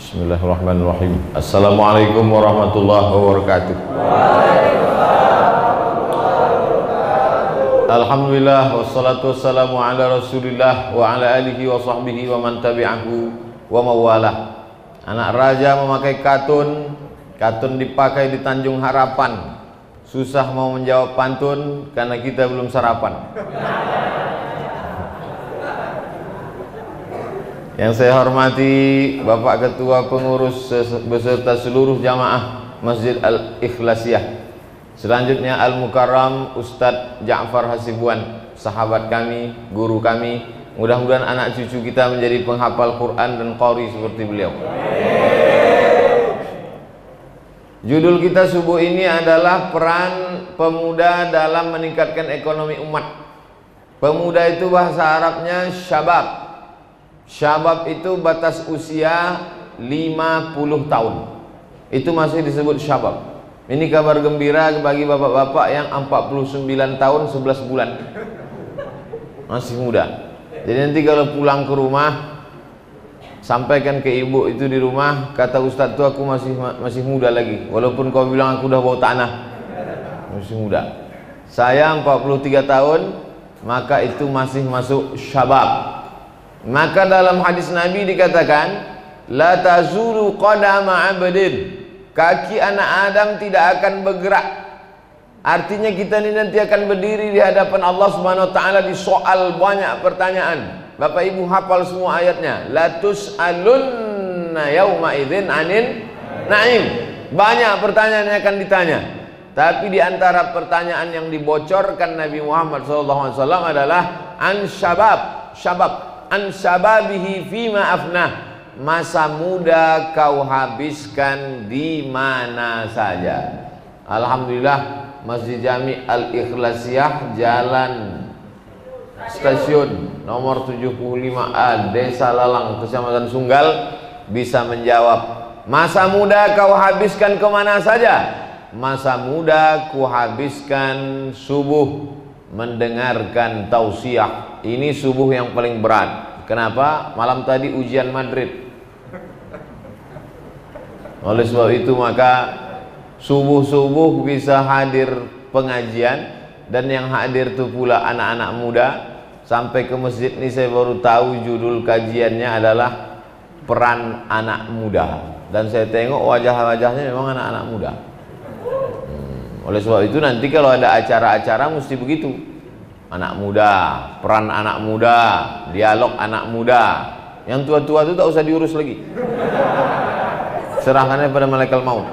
Bismillahirrahmanirrahim. Assalamualaikum warahmatullahi wabarakatuh. Alhamdulillah wassalatu wassalamu ala Rasulillah wa ala alihi wa sahbihi wa man tabi'ahu wa mawalah. Anak raja memakai katun, katun dipakai di Tanjung Harapan. Susah mau menjawab pantun karena kita belum sarapan. Yang saya hormati Bapak Ketua Pengurus beserta seluruh jamaah Masjid Al-Ikhlasiyah. Selanjutnya Al-Mukarram Ustadz Ja'far Hasibuan, sahabat kami, guru kami. Mudah-mudahan anak cucu kita menjadi penghafal Quran dan qari seperti beliau. Judul kita subuh ini adalah peran pemuda dalam meningkatkan ekonomi umat. Pemuda itu bahasa Arabnya syabab. Syabab itu batas usia 50 tahun. Itu masih disebut syabab. Ini kabar gembira bagi bapak-bapak yang 49 tahun 11 bulan. Masih muda. Jadi nanti kalau pulang ke rumah, sampaikan ke ibu itu di rumah, kata Ustadz tuh aku masih muda lagi. Walaupun kau bilang aku udah bau tanah, masih muda. Saya 43 tahun, maka itu masih masuk syabab. Maka dalam hadis Nabi dikatakan, la tazulu qadama 'abdin, kaki anak Adam tidak akan bergerak. Artinya kita ini nanti akan berdiri di hadapan Allah Subhanahu wa taala di soal banyak pertanyaan. Bapak Ibu hafal semua ayatnya. La tus'alunna yauma idzin 'anil na'im. Banyak pertanyaan yang akan ditanya. Tapi di antara pertanyaan yang dibocorkan Nabi Muhammad SAW adalah an syabab, an syababihi fima afnah, masa muda kau habiskan di mana saja. Alhamdulillah Masjid Jami Al-Ikhlasiyah, Jalan Stasiun nomor 75A, Desa Lalang, Kecamatan Sunggal, bisa menjawab. Masa muda kau habiskan kemana saja? Masa muda ku habiskan subuh mendengarkan tausiah. Ini subuh yang paling berat. Kenapa? Malam tadi ujian Madrid. Oleh sebab itu maka subuh-subuh bisa hadir pengajian, dan yang hadir itu pula anak-anak muda. Sampai ke masjid ini saya baru tahu judul kajiannya adalah peran anak muda, dan saya tengok wajah-wajahnya memang anak-anak muda. Oleh sebab itu nanti kalau ada acara-acara mesti begitu. Anak muda, peran anak muda, dialog anak muda. Yang tua-tua itu tak usah diurus lagi. Serahkannya pada malaikat maut.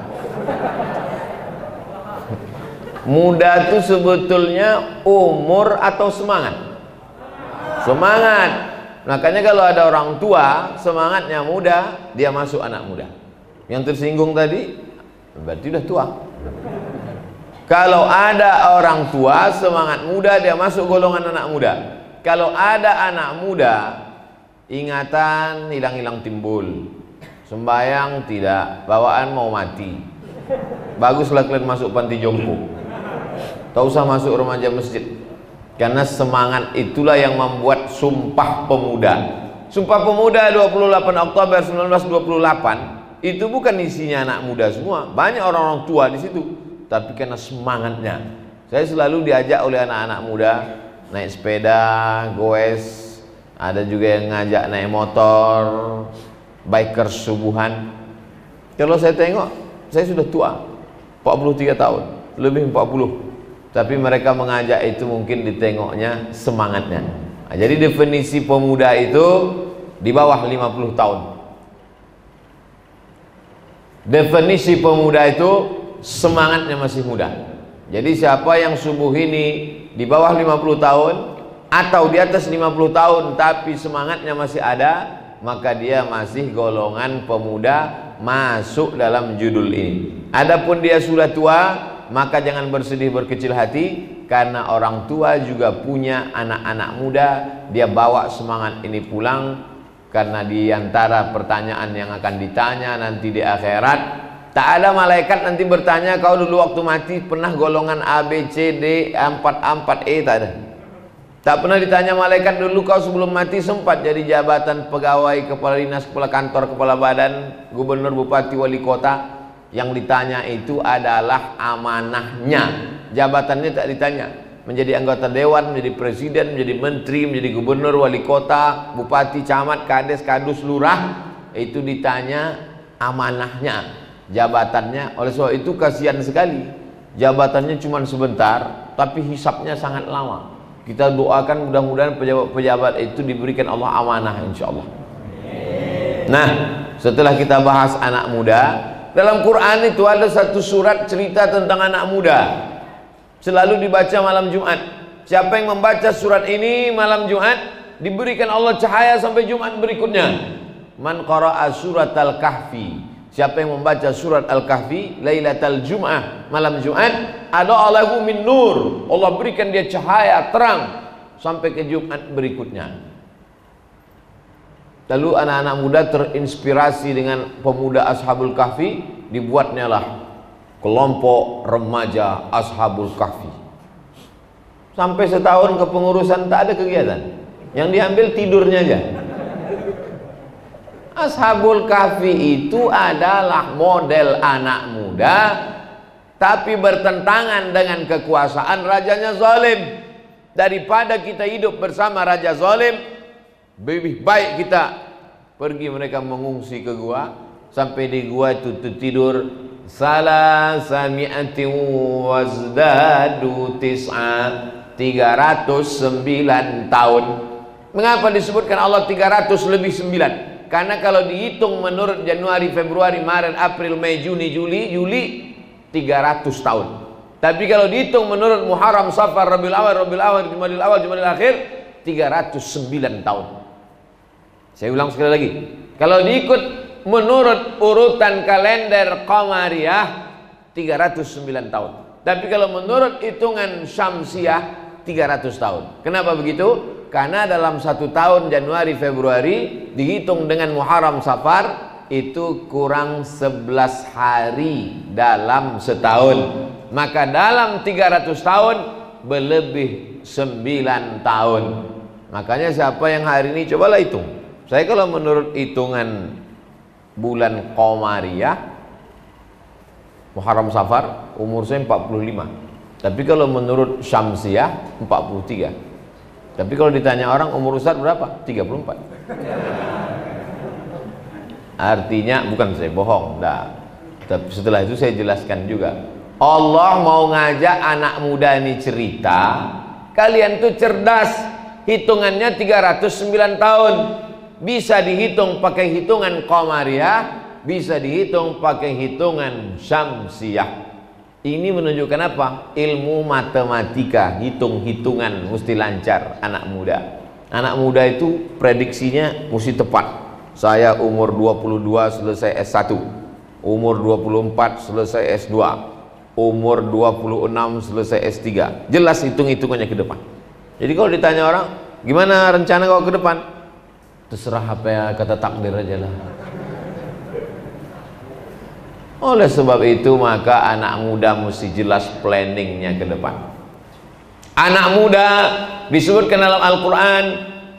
Muda itu sebetulnya umur atau semangat? Semangat. Makanya kalau ada orang tua semangatnya muda, dia masuk anak muda. Yang tersinggung tadi berarti udah tua. Kalau ada orang tua semangat muda, dia masuk golongan anak muda. Kalau ada anak muda, ingatan hilang-hilang timbul, sembayang tidak, bawaan mau mati. Baguslah kalian masuk panti jompo, tak usah masuk remaja masjid. Karena semangat itulah yang membuat Sumpah Pemuda. Sumpah Pemuda 28 Oktober 1928 itu bukan isinya anak muda semua, banyak orang-orang tua di situ. Tapi karena semangatnya, saya selalu diajak oleh anak-anak muda naik sepeda, goes, ada juga yang ngajak naik motor, bikers subuhan. Kalau saya tengok, saya sudah tua, 43 tahun, lebih 40. Tapi mereka mengajak itu mungkin ditengoknya semangatnya. Nah, jadi definisi pemuda itu di bawah 50 tahun. Definisi pemuda itu semangatnya masih muda. Jadi siapa yang subuh ini di bawah 50 tahun atau di atas 50 tahun tapi semangatnya masih ada, maka dia masih golongan pemuda, masuk dalam judul ini. Adapun dia sudah tua, maka jangan bersedih berkecil hati, karena orang tua juga punya anak-anak muda, dia bawa semangat ini pulang. Karena di antara pertanyaan yang akan ditanya nanti di akhirat, tak ada malaikat nanti bertanya, kau dulu waktu mati pernah golongan A, B, C, D, 4A, 4E, tak ada. Tak pernah ditanya malaikat, dulu kau sebelum mati sempat jadi jabatan pegawai, kepala dinas, kepala kantor, kepala badan, gubernur, bupati, wali kota. Yang ditanya itu adalah amanahnya. Jabatannya tak ditanya. Menjadi anggota dewan, menjadi presiden, menjadi menteri, menjadi gubernur, wali kota, bupati, camat, kades, kadus, lurah, itu ditanya amanahnya, jabatannya. Oleh sebab itu kasihan sekali, jabatannya cuma sebentar, tapi hisapnya sangat lama. Kita doakan mudah-mudahan pejabat-pejabat itu diberikan Allah amanah, insya Allah. Nah, setelah kita bahas anak muda, dalam Quran itu ada satu surat cerita tentang anak muda, selalu dibaca malam Jumat. Siapa yang membaca surat ini malam Jumat, diberikan Allah cahaya sampai Jumat berikutnya. Man qara'a surat al-kahfi, siapa yang membaca surat al-kahfi lailatal jum'ah, malam Jumat, ada Allahu min nur, Allah berikan dia cahaya terang sampai ke Jumat berikutnya. Lalu anak-anak muda terinspirasi dengan pemuda Ashabul Kahfi, dibuatnya lah kelompok remaja Ashabul Kahfi. Sampai setahun kepengurusan tak ada kegiatan, yang diambil tidurnya aja. Ashabul Kahfi itu adalah model anak muda, tapi bertentangan dengan kekuasaan rajanya zalim. Daripada kita hidup bersama raja zalim, lebih baik kita pergi. Mereka mengungsi ke gua, sampai di gua itu tidur salasami'ati wazdadu tis'a, 309 tahun. Mengapa disebutkan Allah 300 lebih 9? Karena kalau dihitung menurut Januari, Februari, Maret, April, Mei, Juni, Juli 300 tahun. Tapi kalau dihitung menurut Muharram, Safar, Rabiul Awal, Jumadil Awal, Jumadil Akhir, 309 tahun. Saya ulang sekali lagi. Kalau diikut menurut urutan kalender Qamariyah, 309 tahun. Tapi kalau menurut hitungan Syamsiah, 300 tahun. Kenapa begitu? Karena dalam satu tahun Januari, Februari dihitung dengan Muharram, Safar, itu kurang 11 hari dalam setahun. Maka dalam 300 tahun berlebih 9 tahun. Makanya siapa yang hari ini, cobalah hitung. Saya kalau menurut hitungan bulan Qamariyah, Muharram, Safar, umur saya 45. Tapi kalau menurut Syamsiah 43. Tapi kalau ditanya orang, umur Ustaz berapa? 34. Artinya bukan saya bohong, nah. Tapi setelah itu saya jelaskan juga. Allah mau ngajak anak muda ini cerita, kalian tuh cerdas, hitungannya 309 tahun. Bisa dihitung pakai hitungan Qamariyah, bisa dihitung pakai hitungan Syamsiah. Ini menunjukkan apa? Ilmu matematika, hitung-hitungan mesti lancar anak muda. Anak muda itu prediksinya mesti tepat. Saya umur 22 selesai S1, umur 24 selesai S2, umur 26 selesai S3. Jelas hitung-hitungannya ke depan. Jadi kalau ditanya orang, gimana rencana kau ke depan? Terserah apa ya, kata takdir aja lah. Oleh sebab itu maka anak muda mesti jelas planningnya ke depan. Anak muda disebutkan dalam Al-Quran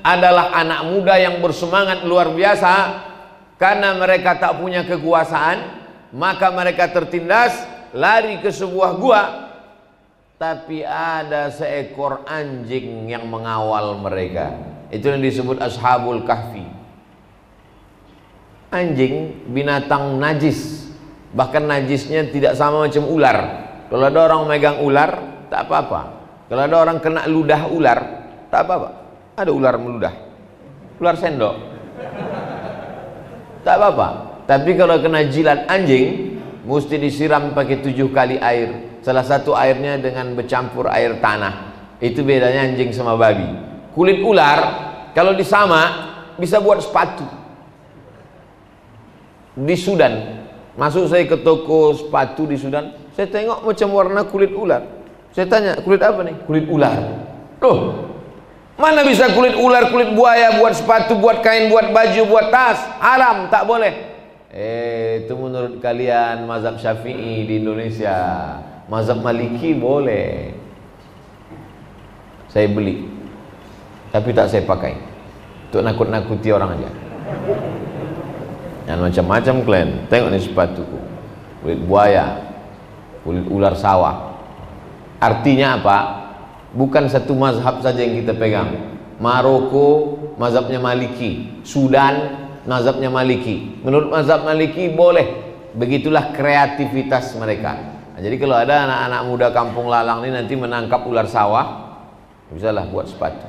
adalah anak muda yang bersemangat luar biasa. Karena mereka tak punya kekuasaan, maka mereka tertindas, lari ke sebuah gua. Tapi ada seekor anjing yang mengawal mereka. Itu yang disebut Ashabul Kahfi. Anjing binatang najis, bahkan najisnya tidak sama macam ular. Kalau ada orang megang ular, tak apa-apa. Kalau ada orang kena ludah ular, tak apa-apa. Ada ular meludah, ular sendok, tak apa-apa. Tapi kalau kena jilat anjing, mesti disiram pakai 7 kali air. Salah satu airnya dengan bercampur air tanah. Itu bedanya anjing sama babi. Kulit ular kalau disamak bisa buat sepatu. Di Sudan, masuk saya ke toko sepatu di Sudan, saya tengok macam warna kulit ular. Saya tanya, kulit apa nih? Kulit ular. Loh, mana bisa kulit ular, kulit buaya buat sepatu, buat kain, buat baju, buat tas? Haram, tak boleh. Itu menurut kalian mazhab Syafi'i di Indonesia. Mazhab Maliki boleh. Saya beli. tapi tak saya pakai untuk nakut-nakuti orang aja. Yang macam-macam kalian. Tengok nih sepatuku, kulit buaya, kulit ular sawah. Artinya apa? Bukan satu mazhab saja yang kita pegang. Maroko mazhabnya Maliki, Sudan mazhabnya Maliki. Menurut mazhab Maliki boleh. Begitulah kreativitas mereka. Nah, jadi kalau ada anak-anak muda kampung Lalang ini nanti menangkap ular sawah, bisalah buat sepatu.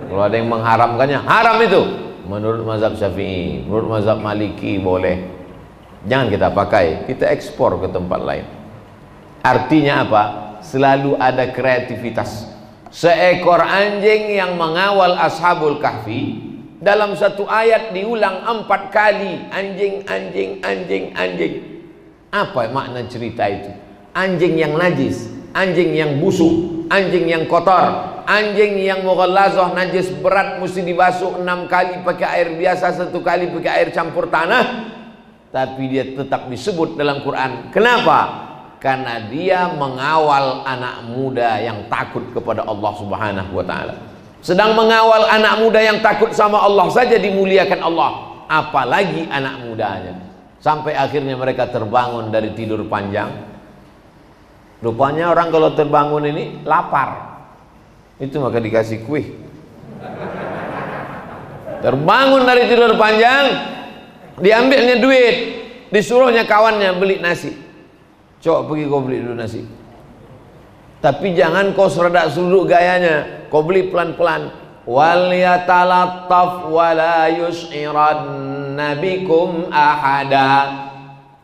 Kalau ada yang mengharamkannya, haram itu. Menurut mazhab Syafi'i, menurut mazhab Maliki boleh. Jangan kita pakai, kita ekspor ke tempat lain. Artinya apa? Selalu ada kreativitas. Seekor anjing yang mengawal Ashabul Kahfi, dalam satu ayat diulang 4 kali. Anjing, anjing, anjing, anjing. Apa makna cerita itu? Anjing yang najis, anjing yang busuk, anjing yang kotor, anjing yang mughallazah, najis berat, mesti dibasuh 6 kali pakai air biasa, 1 kali pakai air campur tanah. Tapi dia tetap disebut dalam Quran. Kenapa? Karena dia mengawal anak muda yang takut kepada Allah Subhanahu wa ta'ala. Sedang mengawal anak muda yang takut sama Allah saja dimuliakan Allah, apalagi anak mudanya. Sampai akhirnya mereka terbangun dari tidur panjang. Rupanya orang kalau terbangun ini lapar, itu maka dikasih kuih. Terbangun dari tidur panjang, diambilnya duit, disuruhnya kawannya beli nasi. Coba pergi kau beli dulu nasi. Tapi jangan kau seradak-seruduk gayanya, kau beli pelan-pelan. Wal yatalattaf wa la yus'iranna bikum ahada.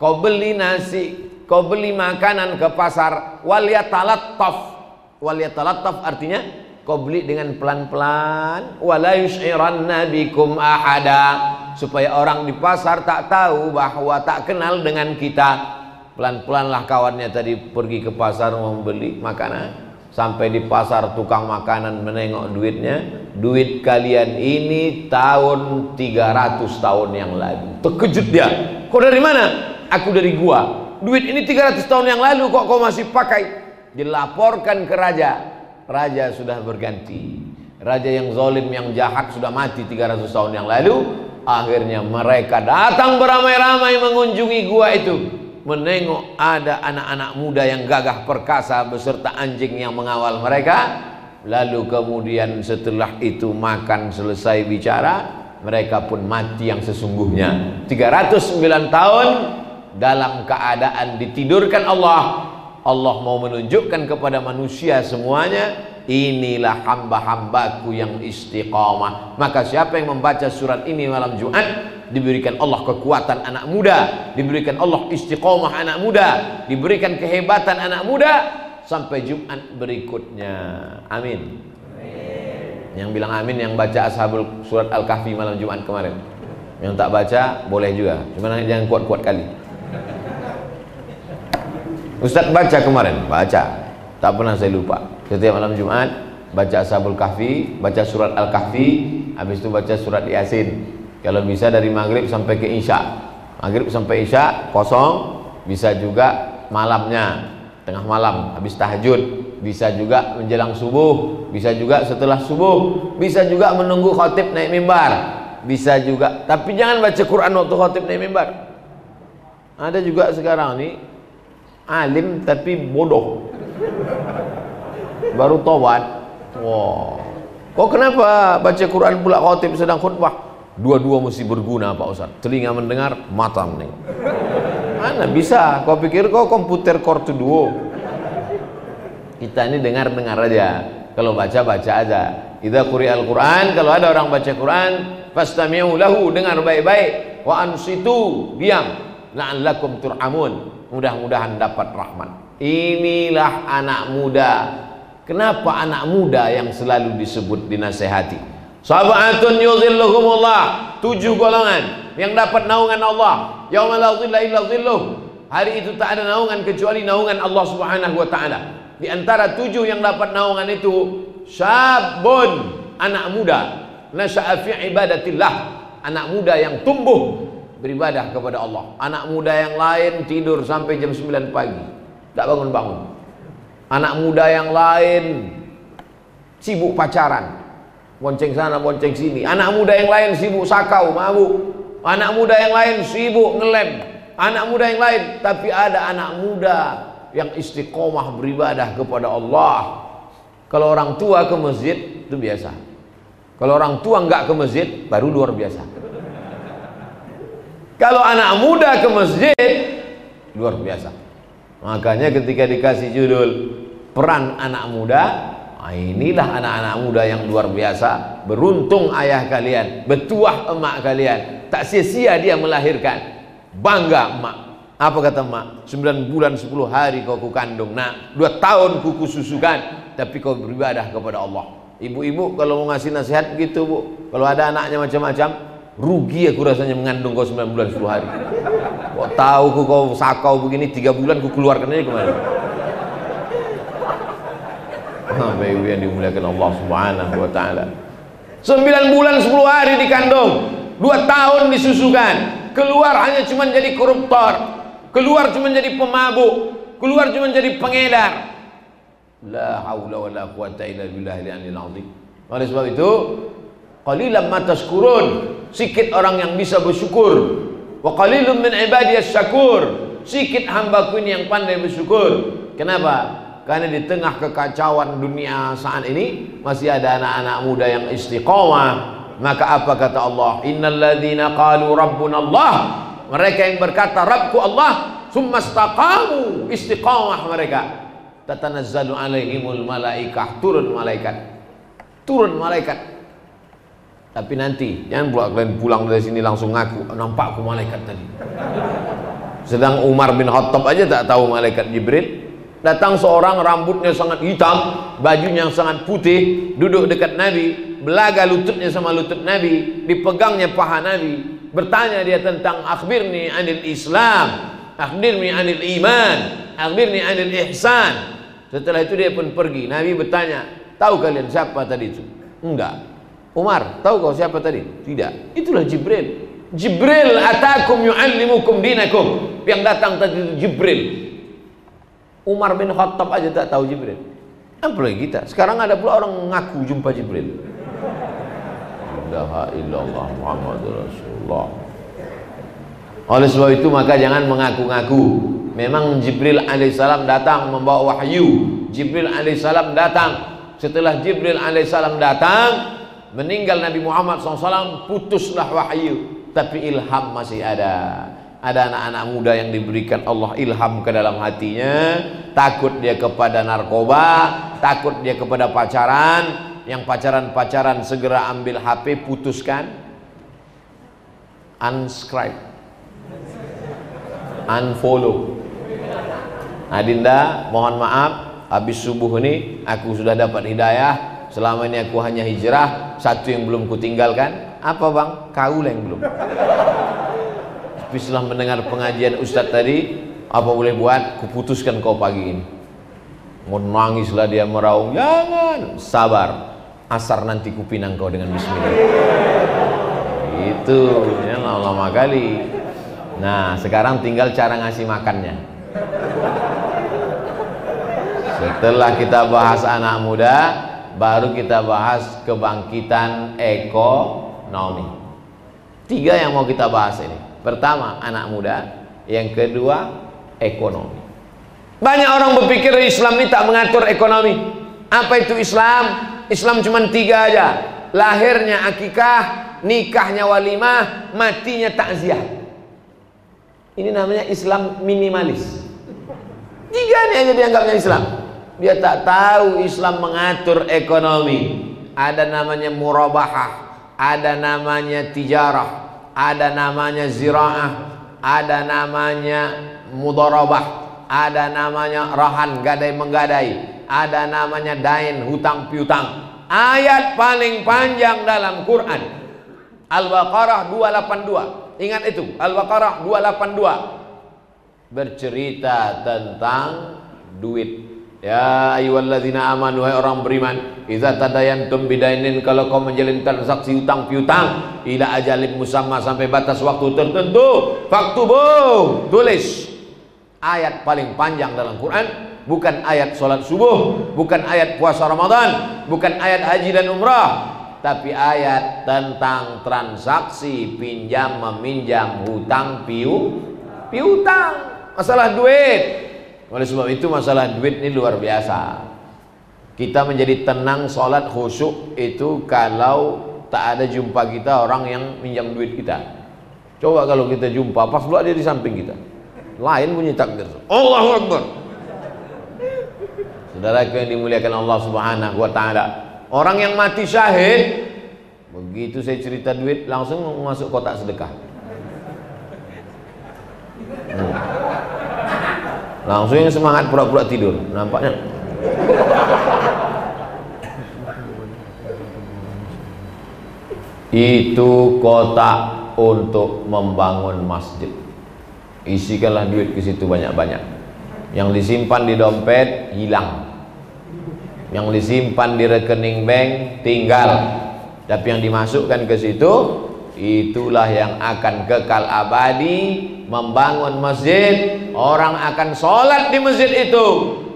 Kau beli nasi, kau beli makanan ke pasar, wal yatalattaf. Wal yatalattaf artinya kau beli dengan pelan-pelan, wa la yus'iranna bikum ahada, supaya orang di pasar tak tahu bahwa tak kenal dengan kita. Pelan-pelanlah kawannya tadi pergi ke pasar membeli makanan. Sampai di pasar tukang makanan menengok duitnya. Duit kalian ini tahun 300 tahun yang lalu. Terkejut dia. Kau dari mana? Aku dari gua. Duit ini 300 tahun yang lalu kok kau masih pakai? Dilaporkan ke raja. Raja sudah berganti. Raja yang zalim, yang jahat sudah mati 300 tahun yang lalu. Akhirnya mereka datang beramai-ramai mengunjungi gua itu. Menengok ada anak-anak muda yang gagah perkasa beserta anjing yang mengawal mereka. Lalu kemudian setelah itu makan selesai bicara, mereka pun mati yang sesungguhnya. 309 tahun dalam keadaan ditidurkan Allah. Allah mau menunjukkan kepada manusia semuanya, inilah hamba-hambaku yang istiqamah. Maka siapa yang membaca surat ini malam Jumat, diberikan Allah kekuatan anak muda, diberikan Allah istiqomah anak muda, diberikan kehebatan anak muda sampai Jumat berikutnya. Amin. Yang bilang amin yang baca Ashabul surat Al-Kahfi malam Jumat kemarin. Yang tak baca boleh juga, cuma jangan kuat-kuat kali. Ustaz baca kemarin, baca, tak pernah saya lupa. Setiap malam Jumat baca Ashabul Kahfi, baca surat Al-Kahfi, habis itu baca surat Yasin. Kalau bisa dari maghrib sampai ke isya, maghrib sampai isya kosong. Bisa juga malamnya, tengah malam habis tahajud, bisa juga menjelang subuh, bisa juga setelah subuh, bisa juga menunggu khatib naik mimbar, bisa juga. Tapi jangan baca Quran waktu khatib naik mimbar. Ada juga sekarang nih alim tapi bodoh, baru tobat. Wow, kok kenapa baca Quran pula khatib sedang khutbah? Dua-dua mesti berguna Pak Ustaz. Telinga mendengar, mata menengok. Mana bisa? Kau pikir kau komputer Core 2? Kita ini dengar-dengar aja. Kalau baca-baca aja. Idza quri'al Quran, kalau ada orang baca Quran, fastami'u lahu, dengar baik-baik. Wa ansitu, diam. La'allakum turhamun. Mudah-mudahan dapat rahmat. Inilah anak muda. Kenapa anak muda yang selalu disebut dinasehati? Sab'atun yuzilluhumullah, 7 golongan yang dapat naungan Allah. Yauma la dhilla illa dhilluh. Hari itu tak ada naungan kecuali naungan Allah Subhanahu wa taala. Di antara 7 yang dapat naungan itu, syabun, anak muda, nasya'a fi ibadatillah, anak muda yang tumbuh beribadah kepada Allah. Anak muda yang lain tidur sampai jam 9 pagi, tak bangun-bangun. Anak muda yang lain sibuk pacaran. bonceng sana, bonceng sini. Anak muda yang lain sibuk sakau, mabuk. Anak muda yang lain sibuk ngelem. Anak muda yang lain, tapi ada anak muda yang istiqomah beribadah kepada Allah. Kalau orang tua ke masjid itu biasa. Kalau orang tua enggak ke masjid baru luar biasa. Kalau anak muda ke masjid luar biasa. Makanya ketika dikasih judul peran anak muda, inilah anak-anak muda yang luar biasa. Beruntung ayah kalian, bertuah emak kalian, tak sia-sia dia melahirkan. Bangga emak. Apa kata emak? 9 bulan 10 hari kau kukandung, nak 2 tahun kuku susukan, tapi kau beribadah kepada Allah. Ibu-ibu kalau mau ngasih nasihat begitu, Bu. Kalau ada anaknya macam-macam, rugi aku rasanya mengandung kau 9 bulan 10 hari. Kau tahu kau sakau begini 3 bulan ku keluarkan aja kemana. Bapak yang dimuliakan Allah Subhanahu wa taala. 9 bulan 10 hari dikandung, 2 tahun disusukan. Keluar hanya cuma jadi koruptor, keluar cuma jadi pemabuk, keluar cuma jadi pengedar. La haula wala quwata illa billahil aliyil azim. Oleh sebab itu, qalilan ma tashkurun, sikit orang yang bisa bersyukur. Wa qalilun min ibadiyas syakur, sikit hambaku ini yang pandai bersyukur. Kenapa? Karena di tengah kekacauan dunia saat ini masih ada anak-anak muda yang istiqomah. Maka apa kata Allah? Innal ladzina qalu rabbuna Allah, mereka yang berkata Rabbku Allah, summa istaqamu, istiqamah mereka. Tatanazzalu alaihimul malaikah, turun malaikat. Turun malaikat. Tapi nanti jangan pula kalian pulang dari sini langsung ngaku nampakku malaikat tadi. Sedang Umar bin Khattab aja tak tahu malaikat Jibril. Datang seorang rambutnya sangat hitam, bajunya sangat putih, duduk dekat Nabi, belaga lututnya sama lutut Nabi, dipegangnya paha Nabi, bertanya dia tentang akhbirni anil Islam, akhbirni anil iman, akhbirni anil ihsan. Setelah itu dia pun pergi. Nabi bertanya, tahu kalian siapa tadi itu? Enggak. Umar, tahu kau siapa tadi? Tidak. Itulah Jibril. Jibril atakum yu'allimukum dinakum. Yang datang tadi itu Jibril. Umar bin Khattab aja tak tahu Jibril. Apalagi kita. Sekarang ada pula orang mengaku jumpa Jibril. La ilaha illallah Muhammadur Rasulullah. Oleh sebab itu maka jangan mengaku-ngaku. Memang Jibril alaihissalam datang membawa wahyu. Jibril alaihissalam datang. Setelah Jibril alaihissalam datang, meninggal Nabi Muhammad SAW, putuslah wahyu. Tapi ilham masih ada. Ada anak-anak muda yang diberikan Allah ilham ke dalam hatinya. Takut dia kepada narkoba, takut dia kepada pacaran. Yang pacaran-pacaran segera ambil HP, putuskan, unsubscribe, unfollow. Adinda, mohon maaf, habis subuh ini aku sudah dapat hidayah. Selama ini aku hanya hijrah, satu yang belum kutinggalkan. Apa bang? Kau yang belum. Tapi setelah mendengar pengajian Ustadz tadi, apa boleh buat? Kuputuskan kau pagi ini. Mau nangislah dia meraung. Jangan, sabar. Asar nanti kupinang kau dengan bismillah. Itu ya, lama-lama kali. Nah sekarang tinggal cara ngasih makannya. Setelah kita bahas anak muda, baru kita bahas kebangkitan ekonomi. 3 yang mau kita bahas ini. Pertama anak muda, yang kedua ekonomi. Banyak orang berpikir Islam ini tak mengatur ekonomi. Apa itu Islam? Islam cuma 3 aja. Lahirnya akikah, nikahnya walimah, matinya takziah. Ini namanya Islam minimalis. 3 ini aja dianggapnya Islam. Dia tak tahu Islam mengatur ekonomi. Ada namanya murabahah, ada namanya tijarah, ada namanya ziraah, ada namanya mudharabah, ada namanya rahan, gadai menggadai, ada namanya dain, hutang piutang. Ayat paling panjang dalam Quran Al-Baqarah 282. Ingat itu, Al-Baqarah 282 bercerita tentang duit. Ya ayyuhalladzina amanu, hai orang beriman, idza tadayantum bidainin, kalau kau menjalin transaksi hutang piutang ila ajalin musamma, sampai batas waktu tertentu, faktubuh, tulis. Ayat paling panjang dalam Quran, bukan ayat sholat subuh, bukan ayat puasa Ramadan, bukan ayat haji dan umrah, tapi ayat tentang transaksi pinjam meminjam, hutang piutang, masalah duit. Oleh sebab itu masalah duit ini luar biasa. Kita menjadi tenang, sholat khusyuk itu kalau tak ada jumpa kita orang yang minjam duit kita. Coba kalau kita jumpa pas pula dia di samping kita, lain bunyi takbir, Allahu Akbar. Saudaraku yang dimuliakan Allah Subhanahu wa taala, orang yang mati syahid, begitu saya cerita duit langsung masuk kotak sedekah. Langsung yang semangat pura-pura tidur, nampaknya. Itu kotak untuk membangun masjid. Isikanlah duit ke situ banyak-banyak. Yang disimpan di dompet hilang, yang disimpan di rekening bank tinggal, tapi yang dimasukkan ke situ itulah yang akan kekal abadi. Membangun masjid, orang akan sholat di masjid itu,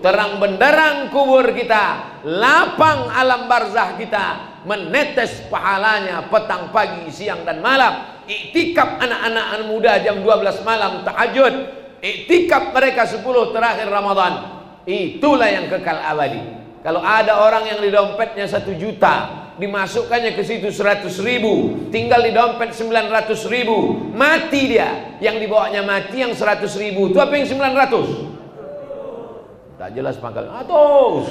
terang benderang kubur kita, lapang alam barzah kita, menetes pahalanya petang, pagi, siang dan malam. Iktikaf anak-anak muda jam 12 malam tahajud, iktikaf mereka 10 terakhir Ramadan, itulah yang kekal abadi. Kalau ada orang yang di dompetnya 1 juta, dimasukkannya ke situ 100.000, tinggal di dompet 900.000, mati dia, yang dibawanya mati, yang 100.000 itu apa yang 900? Tak jelas pangkalnya. Atus.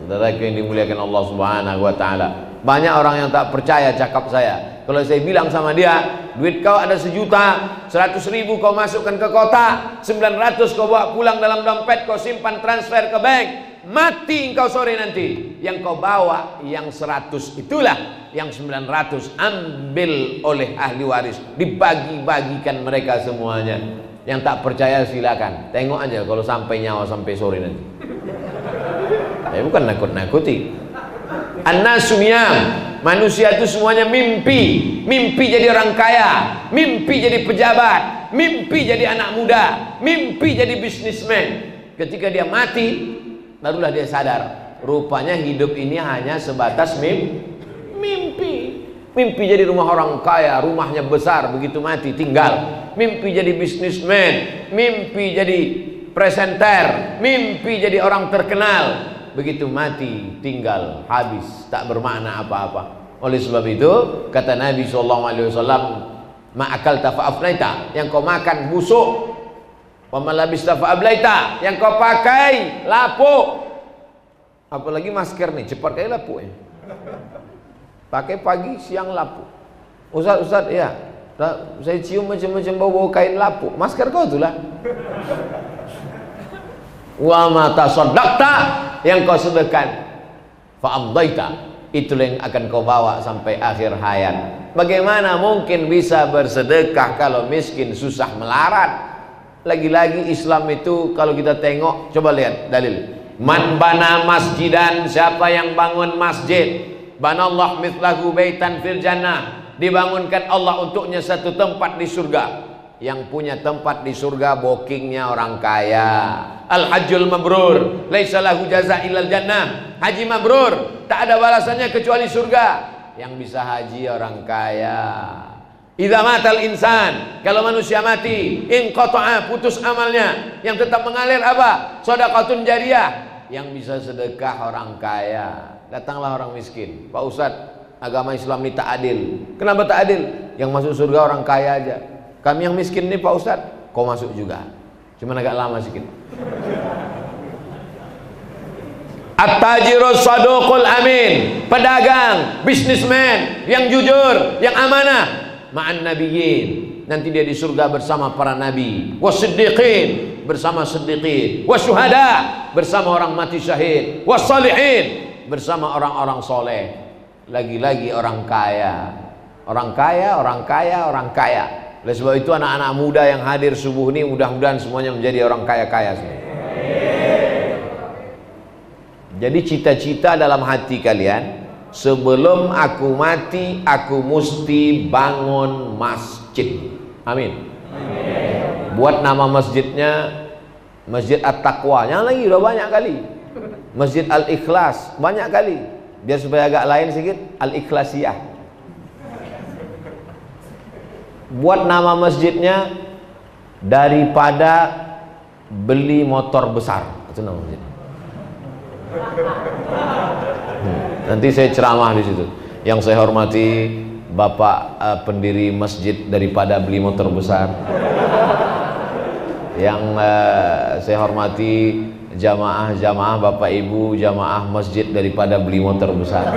Saudara yang dimuliakan Allah Subhanahu wa taala, banyak orang yang tak percaya cakap saya. Kalau saya bilang sama dia, duit kau ada 1 juta, 100.000 kau masukkan ke kotak, 900 kau bawa pulang dalam dompet, kau simpan transfer ke bank, mati engkau sore nanti, yang kau bawa yang 100 itulah, yang 900 ambil oleh ahli waris, dibagi-bagikan mereka semuanya. Yang tak percaya silakan, tengok aja kalau sampai nyawa sampai sore nanti. Bukan nakut-nakuti. An-nasu niyam, manusia itu semuanya mimpi jadi orang kaya, mimpi jadi pejabat, mimpi jadi anak muda, mimpi jadi bisnismen. Ketika dia mati, barulah dia sadar, rupanya hidup ini hanya sebatas mimpi. Mimpi jadi rumah orang kaya, rumahnya besar, begitu mati tinggal. Mimpi jadi bisnismen, mimpi jadi presenter, mimpi jadi orang terkenal, begitu mati tinggal, habis, tak bermakna apa-apa. Oleh sebab itu kata Nabi SAW, ma'akalta fa'afnaita, yang kau makan busuk, wa malabista fa'ablaita, yang kau pakai lapuk. Apalagi masker nih, cepat kayak lapuk ya. Pakai pagi, siang lapuk. Ustaz, ya, saya cium macam-macam bau-bau kain lapuk. Masker kau itulah. Wa ma tasaddaqta, yang kau sedekahkan, fa amdaita, itulah yang akan kau bawa sampai akhir hayat. Bagaimana mungkin bisa bersedekah kalau miskin, susah, melarat? Lagi-lagi Islam itu kalau kita tengok, coba lihat dalil. Man bana masjidan, siapa yang bangun masjid, banallah mithlahu baitan fil jannah, dibangunkan Allah untuknya satu tempat di surga. Yang punya tempat di surga bookingnya orang kaya. Al-hajjul mabrur laisa lahu jaza illal jannah, haji mabrur tak ada balasannya kecuali surga. Yang bisa haji orang kaya. Idza matal insan, kalau manusia mati, inqata'a, putus amalnya, yang tetap mengalir apa? Shadaqatun jariyah, yang bisa sedekah orang kaya. Datanglah orang miskin, Pak Ustadz, agama Islam ini tak adil. Kenapa tak adil? Yang masuk surga orang kaya aja, kami yang miskin nih Pak Ustadz, kau masuk juga, cuman agak lama sedikit. At-tajirus saduqul amin, pedagang, bisnismen yang jujur, yang amanah, ma'an nabiyyin, nanti dia di surga bersama para nabi, wasiddiqin, bersama siddiqin, wasyuhada, bersama orang mati syahid, wassalihin, bersama orang-orang soleh. Lagi-lagi orang kaya, orang kaya, orang kaya, orang kaya. Oleh sebab itu anak-anak muda yang hadir subuh ini mudah-mudahan semuanya menjadi orang kaya-kaya semua. Jadi cita-cita dalam hati kalian, sebelum aku mati aku mesti bangun masjid. Amin. Buat nama masjidnya Masjid At-Taqwa. Yang lagi udah banyak kali. Masjid Al-Ikhlas banyak kali. Biar supaya agak lain sedikit, Al-Ikhlasiyah. Buat nama masjidnya daripada beli motor besar. Itu nama masjid. Nanti saya ceramah di situ. Yang saya hormati Bapak pendiri masjid daripada beli motor besar. Yang saya hormati jamaah-jamaah Bapak Ibu jamaah masjid daripada beli motor besar.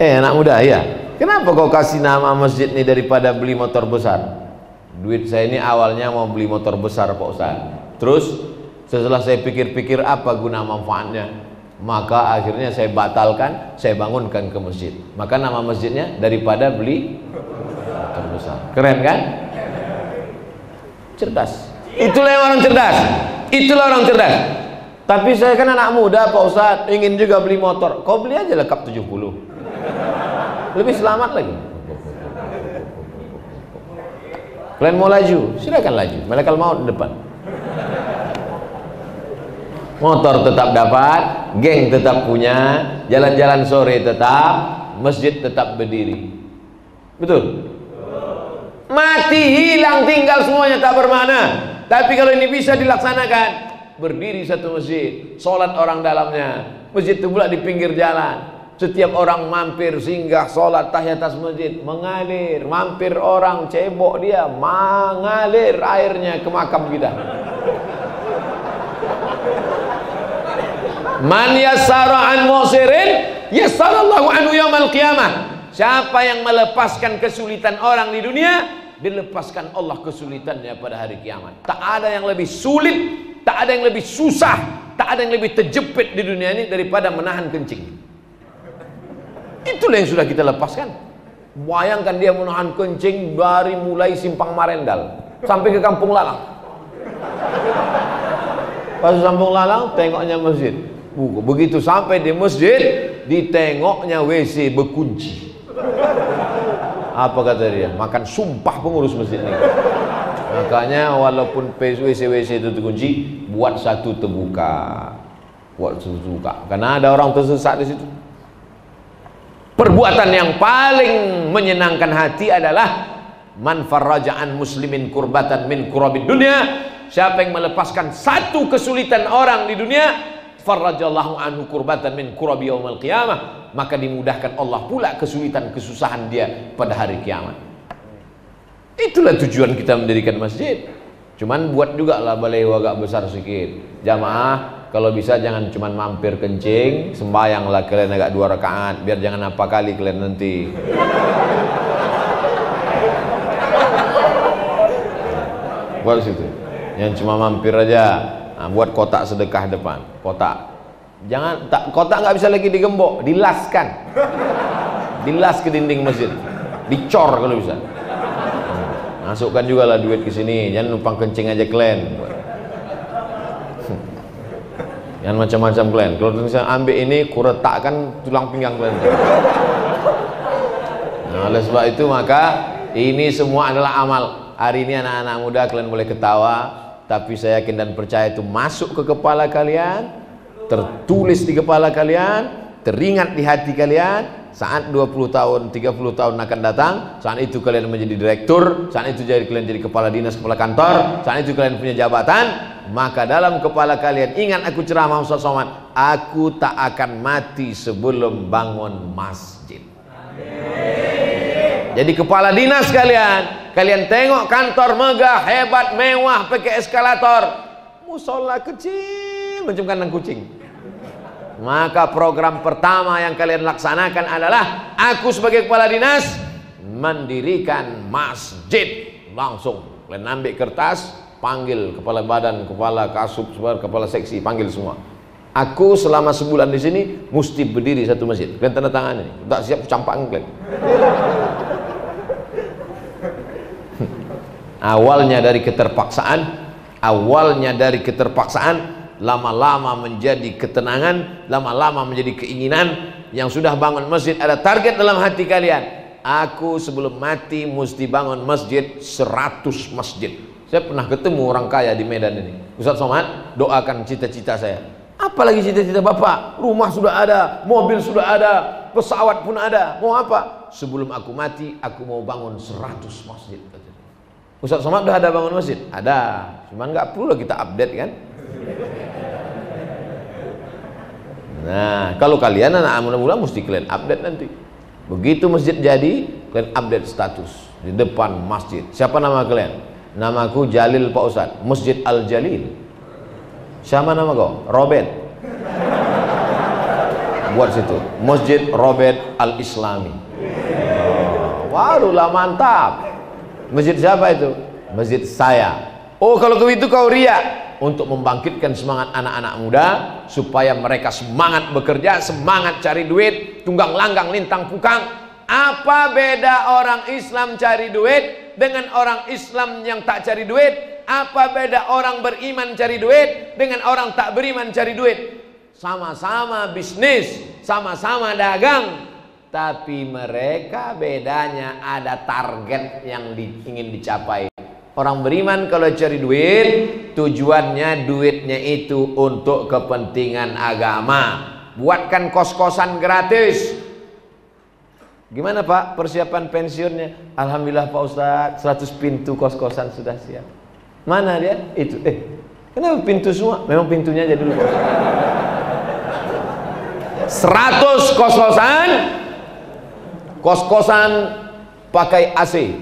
Anak muda ya, kenapa kau kasih nama masjid ini daripada beli motor besar? Duit saya ini awalnya mau beli motor besar Pak Ustaz. Terus setelah saya pikir-pikir apa guna manfaatnya, maka akhirnya saya batalkan, saya bangunkan ke masjid. Maka nama masjidnya daripada beli motor besar. Keren kan? Cerdas. Itulah orang cerdas. Itulah orang cerdas. Tapi saya kan anak muda Pak Ustaz, ingin juga beli motor. Kau beli aja lengkap 70. Lebih selamat lagi. Kalian mau laju, silakan laju. Malaikat maut di depan. Motor tetap dapat, geng tetap punya, jalan-jalan sore tetap, masjid tetap berdiri. Betul? Mati, hilang, tinggal semuanya tak bermakna. Tapi kalau ini bisa dilaksanakan, berdiri satu masjid, sholat orang dalamnya, masjid itu pula di pinggir jalan. Setiap orang mampir singgah sholat tahiyat atas masjid, mengalir, mampir orang cebok dia, mengalir airnya ke makam kita. Man yassara an mu'sirin yassarallahu anhu yaumal qiyamah. Siapa yang melepaskan kesulitan orang di dunia, dilepaskan Allah kesulitannya pada hari kiamat. Tak ada yang lebih sulit, tak ada yang lebih susah, tak ada yang lebih terjepit di dunia ini daripada menahan kencing. Itulah yang sudah kita lepaskan. Bayangkan dia menahan kencing dari mulai Simpang Marendal sampai ke Kampung Lalang. Pas Kampung Lalang tengoknya masjid. Begitu sampai di masjid, ditengoknya WC berkunci. Apa kata dia? Makan sumpah pengurus masjid ini. Makanya walaupun WC itu terkunci, buat satu terbuka. Buat satu terbuka. Karena ada orang tersesat di situ. Perbuatan yang paling menyenangkan hati adalah man farraja'an muslimin kurbatan min kurabid dunya. Siapa yang melepaskan satu kesulitan orang di dunia, farrajallahu anhu kurbatan min kurabi yaumil qiyamah, maka dimudahkan Allah pula kesulitan kesusahan dia pada hari kiamat. Itulah tujuan kita mendirikan masjid. Cuman buat juga lah balai agak besar sedikit. Jamaah kalau bisa jangan cuman mampir kencing, sembahyanglah kalian agak 2 rakaat, biar jangan apa kali kalian nanti. Buat situ. Yang cuma mampir aja. Nah, buat kotak sedekah depan, kotak. Jangan kotak nggak bisa lagi digembok, dilaskan. Dilas ke dinding masjid. Dicor kalau bisa. Masukkan juga lah duit ke sini, jangan numpang kencing aja kalian. Yang macam-macam kalian. Kalau misalnya ambil ini, kuretakkan tulang pinggang kalian. Nah, oleh sebab itu maka ini semua adalah amal. Hari ini anak-anak muda kalian boleh ketawa, tapi saya yakin dan percaya itu masuk ke kepala kalian, tertulis di kepala kalian, teringat di hati kalian. Saat 20 tahun, 30 tahun akan datang, saat itu kalian menjadi direktur, saat itu kalian jadi kepala dinas, kepala kantor, saat itu kalian punya jabatan, maka dalam kepala kalian ingat aku ceramah Ustaz Somad, aku tak akan mati sebelum bangun masjid. Jadi kepala dinas kalian tengok kantor megah, hebat, mewah, pakai eskalator, musola kecil macam kandang kucing. Maka program pertama yang kalian laksanakan adalah aku sebagai kepala dinas mendirikan masjid. Langsung kalian ambil kertas, panggil kepala badan, kepala kasub, kepala seksi, panggil semua. Aku selama sebulan di sini mesti berdiri satu masjid. Kalian tanda tangan ini. Tak siap campakan kalian. Awalnya dari keterpaksaan, lama-lama menjadi ketenangan, lama-lama menjadi keinginan. Yang sudah bangun masjid ada target dalam hati kalian, aku sebelum mati mesti bangun masjid 100 masjid. Saya pernah ketemu orang kaya di Medan ini. Ustaz Somad, doakan cita-cita saya. Apalagi cita-cita Bapak? Rumah sudah ada, mobil sudah ada, pesawat pun ada. Mau apa? Sebelum aku mati, aku mau bangun 100 masjid. Ustaz Somad udah ada bangun masjid? Ada. Cuman nggak perlu kita update kan? Nah, kalau kalian anak muda-muda mesti kalian update nanti. Begitu masjid jadi, kalian update status di depan masjid. Siapa nama kalian? Namaku Jalil Pak Ustaz. Masjid Al Jalil. Siapa nama kau? Robert. Buat situ. Masjid Robert Al Islami. Waduh lah mantap. Masjid siapa itu? Masjid saya. Oh, kalau begitu kau riak. Untuk membangkitkan semangat anak-anak muda supaya mereka semangat bekerja, semangat cari duit, tunggang langgang lintang pukang. Apa beda orang Islam cari duit dengan orang Islam yang tak cari duit? Apa beda orang beriman cari duit dengan orang tak beriman cari duit? Sama-sama bisnis, sama-sama dagang, tapi mereka bedanya ada target yang ingin dicapai. Orang beriman kalau cari duit, tujuannya duitnya itu untuk kepentingan agama. Buatkan kos-kosan gratis. Gimana Pak persiapan pensiunnya? Alhamdulillah Pak Ustadz, 100 pintu kos-kosan sudah siap. Mana dia? Itu. Kenapa pintu semua? Memang pintunya aja dulu Pak Ustadz. 100 kos-kosan. Kos-kosan pakai AC.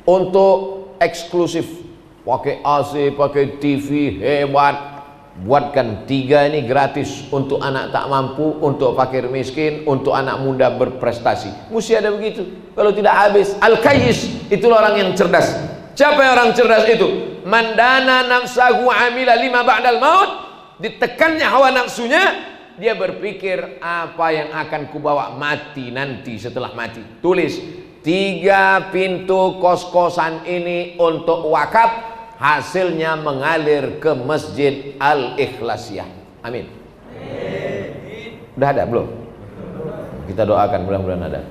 Untuk eksklusif, pakai AC, pakai TV, hebat. Buatkan 3 ini gratis untuk anak tak mampu, untuk fakir miskin, untuk anak muda berprestasi. Mesti ada begitu. Kalau tidak habis, Al-Kayyis itulah orang yang cerdas. Siapa yang orang cerdas itu? Mandana nafsahu amila lima ba'dal maut. Ditekannya hawa nafsunya, dia berpikir apa yang akan kubawa mati nanti setelah mati. Tulis 3 pintu kos-kosan ini untuk wakaf, hasilnya mengalir ke Masjid Al-Ikhlasiyah. Amin. Udah ada belum? Kita doakan mudah-mudahan ada.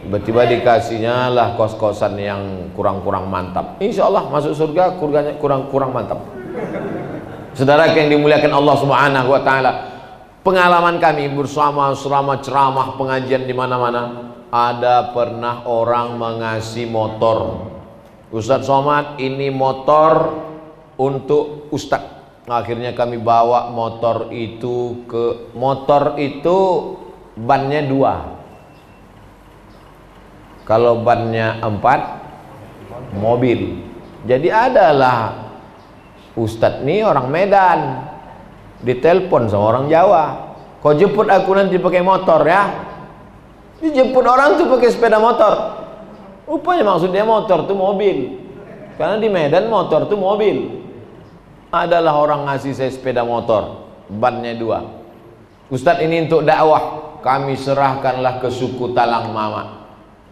Tiba-tiba dikasihnya lah kos-kosan yang kurang-kurang mantap. Insya Allah masuk surga kurang-kurang mantap. Saudara yang dimuliakan Allah Subhanahu Wa Taala, pengalaman kami bersama selama ceramah pengajian di mana-mana, ada pernah orang mengasih motor. Ustadz Somad, ini motor untuk Ustadz. Akhirnya kami bawa motor itu bannya 2. Kalau bannya 4, mobil. Jadi adalah Ustadz nih orang Medan, ditelepon sama orang Jawa, kau jemput aku nanti pakai motor ya. Dijemput orang tuh pakai sepeda motor. Rupanya maksudnya motor tuh mobil. Karena di Medan motor tuh mobil. Adalah orang ngasih saya sepeda motor, bannya 2. Ustadz ini untuk dakwah, kami serahkanlah ke suku Talang Mama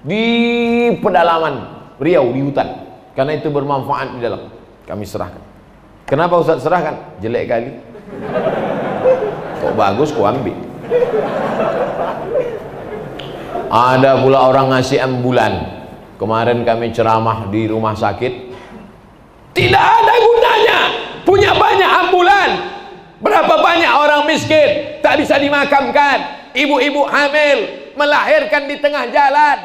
di pedalaman Riau, di hutan. Karena itu bermanfaat di dalam. Kami serahkan. Kenapa Ustadz serahkan? Jelek kali. Kok bagus kok ambil. Ada pula orang ngasih ambulan. Kemarin kami ceramah di rumah sakit. Tidak ada gunanya punya banyak ambulan. Berapa banyak orang miskin tak bisa dimakamkan, ibu-ibu hamil melahirkan di tengah jalan.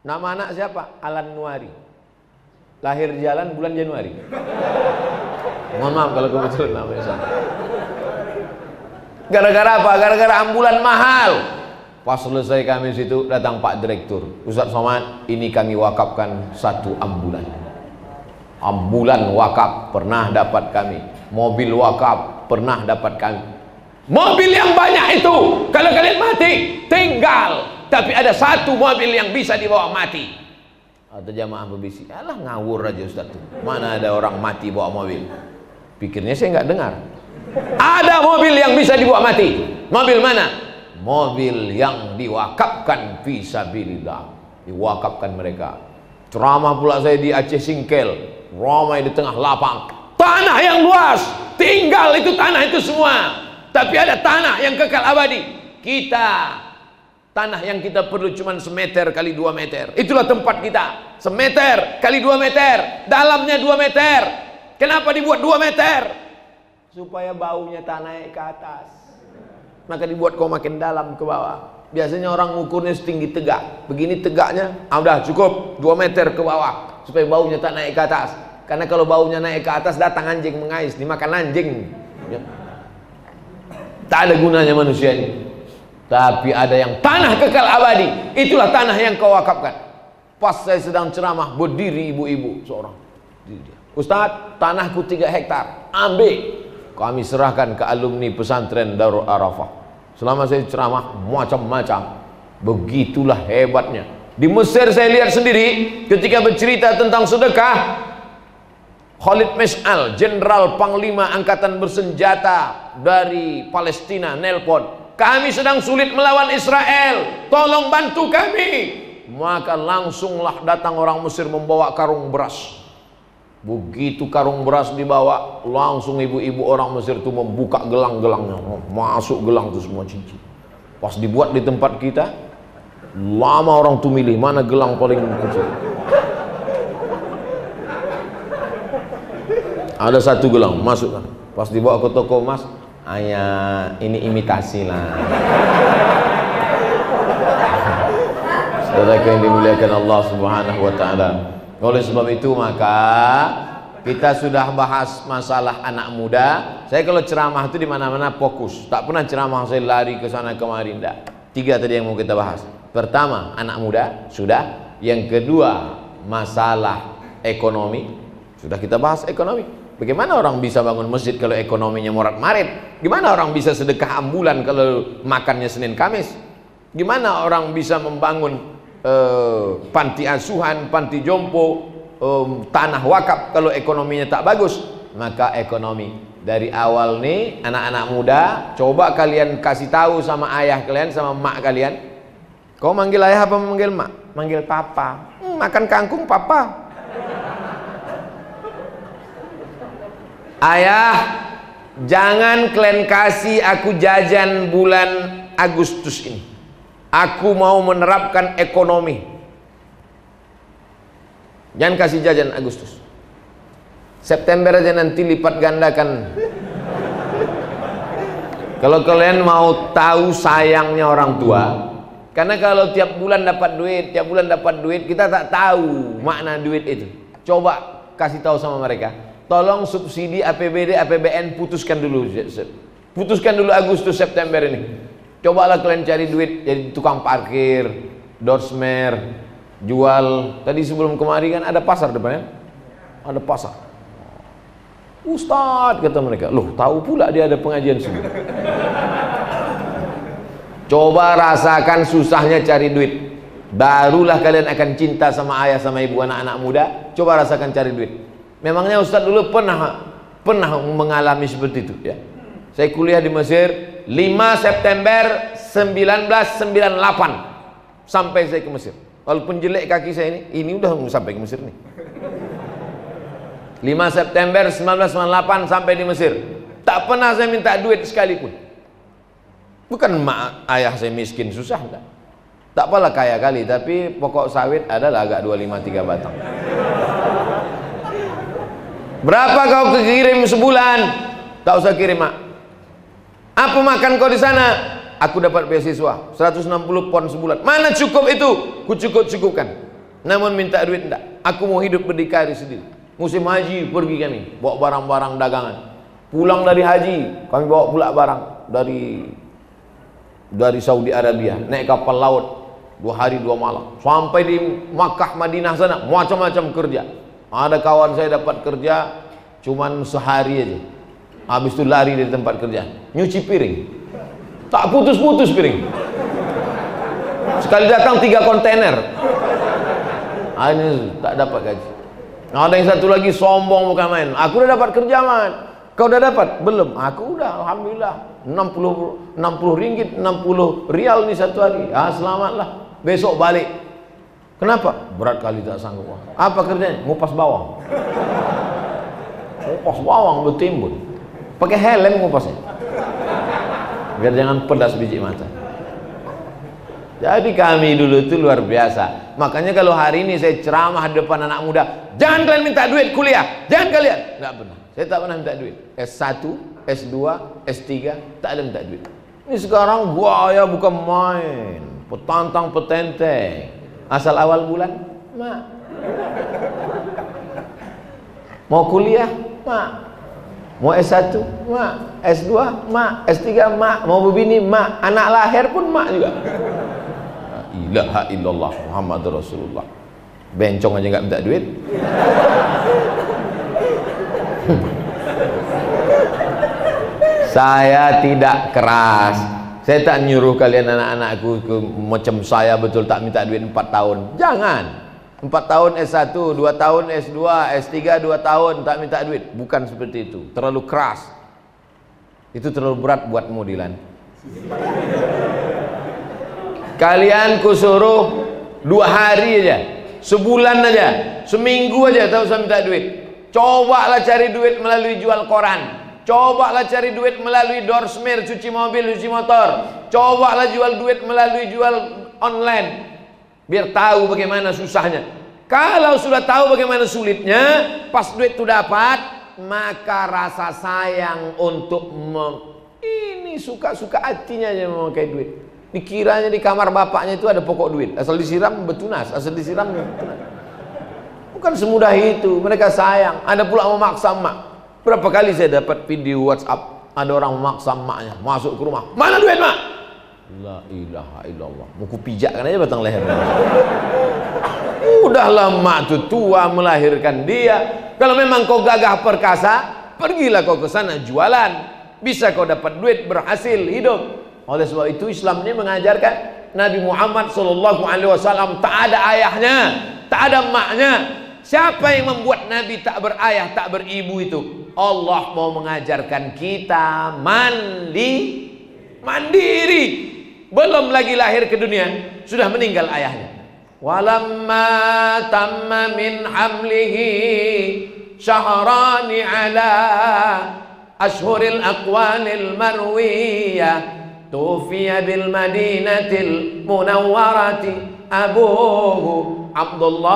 Nama anak siapa? Alan Nuari. Lahir di jalan bulan Januari. Mohon maaf kalau kebetulan namanya sama. Gara-gara apa? Gara-gara ambulan mahal. Pas selesai kami situ, datang Pak Direktur. Ustadz Somad, ini kami wakafkan 1 ambulan. Ambulan wakaf pernah dapat kami. Mobil wakaf pernah dapat kami. Mobil yang banyak itu, kalau kalian mati, tinggal. Tapi ada 1 mobil yang bisa dibawa mati. Atau jamaah berbisik, alah ngawur aja Ustadz tuh. Mana ada orang mati bawa mobil? Pikirnya saya nggak dengar. Ada mobil yang bisa dibawa mati. Mobil mana? Mobil yang diwakafkan fisabilillah. Diwakafkan mereka. Ceramah pula saya di Aceh Singkel, ramai di tengah lapang. Tanah yang luas, tinggal itu tanah itu semua. Tapi ada tanah yang kekal abadi. Tanah yang kita perlu cuma 1 meter kali 2 meter. Itulah tempat kita. 1 meter kali 2 meter. Dalamnya 2 meter. Kenapa dibuat 2 meter? supaya baunya tak naik ke atas. Maka dibuat kau makin dalam ke bawah. Biasanya orang ngukurnya setinggi tegak. Begini tegaknya, udah cukup 2 meter ke bawah supaya baunya tak naik ke atas. Karena kalau baunya naik ke atas, datang anjing mengais, dimakan anjing. Ya. Tak ada gunanya manusia ini. Tapi ada yang tanah kekal abadi. Itulah tanah yang kau wakafkan. Pas saya sedang ceramah, berdiri ibu-ibu seorang. Ustaz, tanahku 3 hektar, ambil. Kami serahkan ke alumni pesantren Darul Arafah. Selama saya ceramah, macam-macam. Begitulah hebatnya. Di Mesir saya lihat sendiri, ketika bercerita tentang sedekah, Khalid Mash'al, Jenderal Panglima Angkatan Bersenjata dari Palestina, nelpon, kami sedang sulit melawan Israel, tolong bantu kami. Maka langsunglah datang orang Mesir membawa karung beras. Begitu karung beras dibawa, langsung ibu-ibu orang Mesir itu membuka gelang-gelangnya, masuk gelang itu semua cincin. Pas dibuat di tempat kita, lama orang tuh milih mana gelang paling kecil. Ada satu gelang, masukkan. Pas dibawa ke toko emas, ayah ini imitasi lah. Saudara yang dimuliakan Allah Subhanahu wa taala. Oleh sebab itu maka kita sudah bahas masalah anak muda. Saya kalau ceramah itu di mana-mana fokus. Tak pernah ceramah saya lari ke sana kemari, enggak. 3 tadi yang mau kita bahas. Pertama, anak muda, sudah. Yang kedua, masalah ekonomi. Sudah kita bahas ekonomi. Bagaimana orang bisa bangun masjid kalau ekonominya morat-marit? Gimana orang bisa sedekah ambulan kalau makannya Senin Kamis? Gimana orang bisa membangun panti asuhan, panti jompo, tanah wakaf kalau ekonominya tak bagus? Maka ekonomi dari awal nih, anak-anak muda, coba kalian kasih tahu sama ayah kalian, sama mak kalian. Kau manggil ayah apa manggil mak? Manggil papa. Makan kangkung papa. Ayah, jangan kalian kasih aku jajan bulan Agustus ini. Aku mau menerapkan ekonomi. Jangan kasih jajan Agustus. September aja nanti lipat gandakan. Kalau kalian mau tahu sayangnya orang tua, karena kalau tiap bulan dapat duit, kita tak tahu makna duit itu. Coba kasih tahu sama mereka. Tolong subsidi APBD, APBN putuskan dulu. Putuskan dulu Agustus September ini. Cobalah kalian cari duit jadi tukang parkir, dorsmer, jual. Tadi sebelum kemari kan ada pasar depannya. Ada pasar. Ustadz, kata mereka, loh tahu pula dia ada pengajian sini. Coba rasakan susahnya cari duit. Barulah kalian akan cinta sama ayah sama ibu anak-anak muda. Coba rasakan cari duit. Memangnya Ustadz dulu pernah mengalami seperti itu ya. Saya kuliah di Mesir 5 September 1998 sampai saya ke Mesir. Walaupun jelek kaki saya ini udah sampai ke Mesir nih. 5 September 1998 sampai di Mesir. Tak pernah saya minta duit sekalipun. Bukan ayah saya miskin susah, enggak. Tak apalah kaya kali, tapi pokok sawit adalah agak 253 batang. Berapa kau kirim sebulan? Tak usah kirim, mak. Apa makan kau di sana? Aku dapat beasiswa 160 pon sebulan. Mana cukup itu? Ku cukupkan. Namun minta duit enggak. Aku mau hidup berdikari sendiri. Musim haji pergi kami, bawa barang-barang dagangan. Pulang dari haji, kami bawa pula barang dari Saudi Arabia, naik kapal laut 2 hari 2 malam. Sampai di Makkah Madinah sana, macam-macam kerja. Ada kawan saya dapat kerja cuman sehari aja. Habis itu lari dari tempat kerja, nyuci piring. Tak putus-putus piring. Sekali datang 3 kontainer. Ini tak dapat gaji. Ada yang satu lagi sombong bukan main. Aku udah dapat kerja, man. Kau udah dapat? Belum. Aku udah, alhamdulillah. 60 ringgit, 60 rial nih satu hari. Ah, selamatlah. Besok balik. Kenapa? Berat kali tak sanggup. Apa kerjanya? Ngupas bawang. Ngupas bawang bertimbun. Pakai helm ngupasnya biar jangan pedas biji mata. Jadi kami dulu itu luar biasa. Makanya kalau hari ini saya ceramah di depan anak muda, jangan kalian minta duit kuliah, jangan kalian. Nggak pernah. Saya tak pernah minta duit. S1, S2, S3, tak ada minta duit. Ini sekarang gaya bukan main, petantang petenteng. Asal awal bulan, mak. Mau kuliah, mak. Mau S1, mak. S2, mak. S3, mak. Mau berbini, mak. Anak lahir pun mak juga. Ilaha illallah Muhammadur Rasulullah. Bencong aja nggak minta duit. Saya tidak keras. Saya tak nyuruh kalian anak-anakku macam saya betul tak minta duit 4 tahun. Jangan. 4 tahun S1, 2 tahun S2, S3 2 tahun tak minta duit. Bukan seperti itu. Terlalu keras. Itu terlalu berat buatmu, Dilan. Kalian kusuruh 2 hari aja, sebulan aja, seminggu aja tak usah minta duit. Cobalah cari duit melalui jual koran. Cobalah cari duit melalui doorsmir, cuci mobil, cuci motor. Cobalah jual duit melalui jual online. Biar tahu bagaimana susahnya. Kalau sudah tahu bagaimana sulitnya, pas duit itu dapat, maka rasa sayang untuk ini suka-suka hatinya aja memakai duit. Dikiranya di kamar bapaknya itu ada pokok duit, asal disiram betunas, asal disiram betunas. Bukan semudah itu. Mereka sayang. Ada pula memaksa emak. Berapa kali saya dapat video WhatsApp, ada orang memaksa emaknya masuk ke rumah, mana duit mak? La ilaha illallah. Mau kupijakkan aja batang lehernya. Udahlah emak tu tua melahirkan dia. Kalau memang kau gagah perkasa, pergilah kau ke sana jualan. Bisa kau dapat duit, berhasil hidup. Oleh sebab itu Islam ini mengajarkan Nabi Muhammad SAW tak ada ayahnya, tak ada emaknya. Siapa yang membuat Nabi tak berayah, tak beribu itu? Allah mau mengajarkan kita mandiri. Belum lagi lahir ke dunia, sudah meninggal ayahnya. Walamma tamma min hamlihi syahrani ala ashhuril aqwalil marwiyah tufiya bil madinatil munawwarati abuhu Abdullah.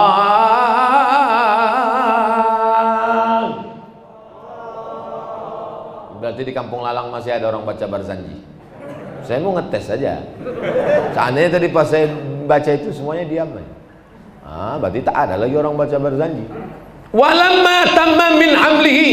Berarti di Kampung Lalang masih ada orang baca Barzanji. Saya mau ngetes saja. Seandainya tadi pas saya baca itu semuanya diam. Berarti tak ada lagi orang baca Barzanji. Walamma tamma min hamlihi,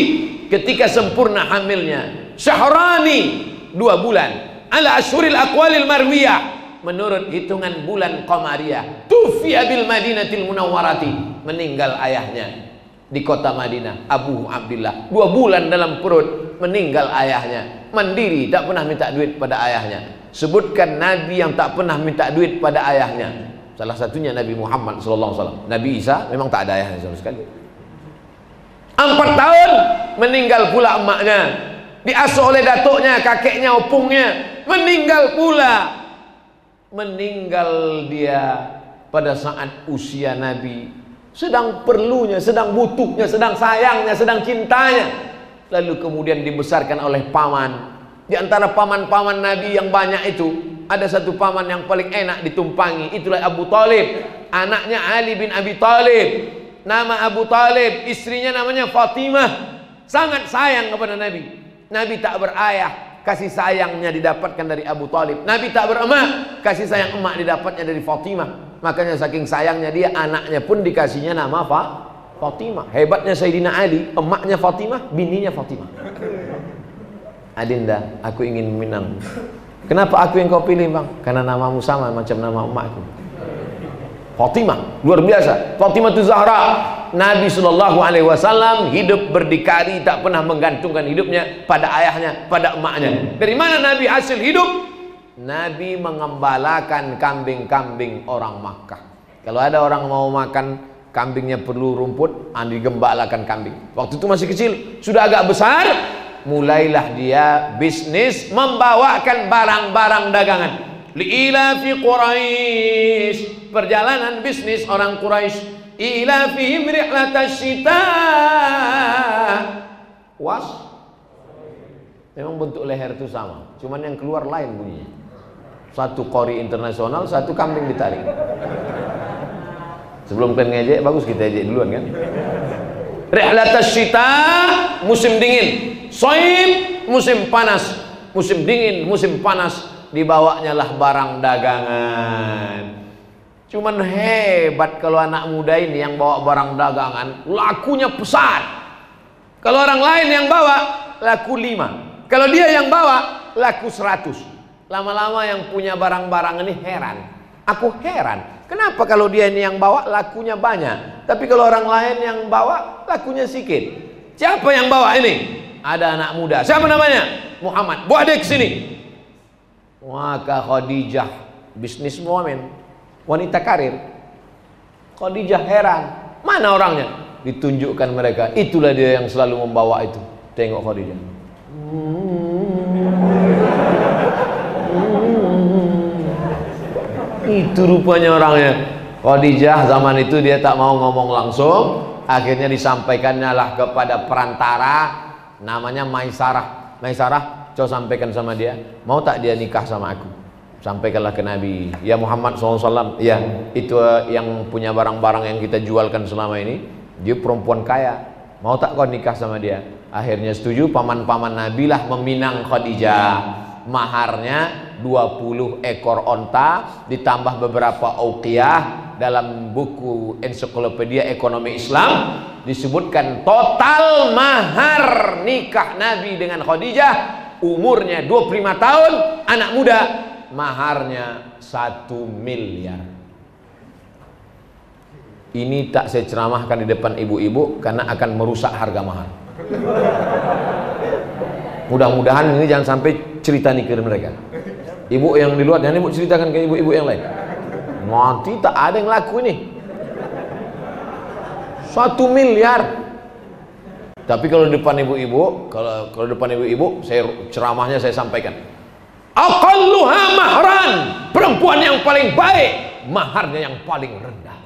ketika sempurna hamilnya, syahrani 2 bulan, ala asyuril aqwalil marwiyah, menurut hitungan bulan qamariyah, tufiya bil madinatil munawwarati, meninggal ayahnya di kota Madinah, Abu Abdillah. 2 bulan dalam perut, meninggal ayahnya. Mandiri, tak pernah minta duit pada ayahnya. Sebutkan Nabi yang tak pernah minta duit pada ayahnya. Salah satunya Nabi Muhammad SAW. Nabi Isa memang tak ada ayahnya sama sekali. 4 tahun meninggal pula emaknya. Diasuh oleh datuknya, kakeknya, opungnya, meninggal pula. Meninggal dia pada saat usia Nabi sedang perlunya, sedang butuhnya, sedang sayangnya, sedang cintanya. Lalu kemudian dibesarkan oleh paman. Di antara paman-paman Nabi yang banyak itu, ada satu paman yang paling enak ditumpangi, itulah Abu Talib, anaknya Ali bin Abi Talib. Nama Abu Talib, istrinya namanya Fatimah. Sangat sayang kepada Nabi. Nabi tak berayah, kasih sayangnya didapatkan dari Abu Talib. Nabi tak beremak, kasih sayang emak didapatnya dari Fatimah. Makanya saking sayangnya dia, anaknya pun dikasihnya nama Fatimah. Hebatnya Sayyidina Ali, emaknya Fatimah, bininya Fatimah. Adinda, aku ingin minang. Kenapa aku yang kau pilih, bang? Karena namamu sama macam nama emakku, Fatimah. Luar biasa. Fatimah itu Zahra. Nabi SAW hidup berdikari, tak pernah menggantungkan hidupnya pada ayahnya, pada emaknya. Dari mana Nabi hasil hidup? Nabi mengembalakan kambing-kambing orang Makkah. Kalau ada orang mau makan kambingnya perlu rumput, digembalakan kambing. Waktu itu masih kecil, sudah agak besar, mulailah dia bisnis membawakan barang-barang dagangan. Li'ilafi Quraisy, perjalanan bisnis orang Quraisy. Ilafihim ri'latasy syita. Was. Memang bentuk leher itu sama, cuman yang keluar lain bunyinya. Satu qori internasional, satu kambing ditarik. Sebelum kalian ngejek, bagus kita ejek duluan kan. Rihlatas syita, musim dingin. Soib, musim panas. Musim dingin, musim panas, dibawanya lah barang dagangan. Cuman hebat kalau anak muda ini yang bawa barang dagangan, lakunya pesat. Kalau orang lain yang bawa, laku 5. Kalau dia yang bawa, laku 100. Lama-lama yang punya barang-barang ini heran. Aku heran, kenapa kalau dia ini yang bawa lakunya banyak, tapi kalau orang lain yang bawa lakunya sedikit. Siapa yang bawa ini? Ada anak muda. Siapa namanya? Muhammad. Bawa dia ke sini. Maka Khadijah, bisniswoman, wanita karir. Khadijah heran, mana orangnya? Ditunjukkan mereka. Itulah dia yang selalu membawa itu. Tengok Khadijah. Itu rupanya orangnya. Khadijah zaman itu dia tak mau ngomong langsung, akhirnya disampaikannya lah kepada perantara namanya Maisarah. Maisarah, coba sampaikan sama dia, mau tak dia nikah sama aku? Sampaikanlah ke Nabi, ya Muhammad SAW, ya itu yang punya barang-barang yang kita jualkan selama ini, dia perempuan kaya, mau tak kau nikah sama dia? Akhirnya setuju. Paman-paman Nabi lah meminang Khadijah. Maharnya 20 ekor onta ditambah beberapa uqiyah. Dalam buku ensiklopedia ekonomi Islam disebutkan total mahar nikah Nabi dengan Khadijah, umurnya 25 tahun, anak muda, maharnya 1 miliar. Ini tak saya ceramahkan di depan ibu-ibu karena akan merusak harga mahar. Mudah-mudahan ini jangan sampai cerita nikah mereka. Ibu yang di luar, jangan ibu ceritakan ke ibu-ibu yang lain. Nanti tak ada yang laku ini. 1 miliar. Tapi kalau depan ibu-ibu, kalau depan ibu-ibu, saya ceramahnya saya sampaikan. Aqalluha mahran, perempuan yang paling baik, maharnya yang paling rendah.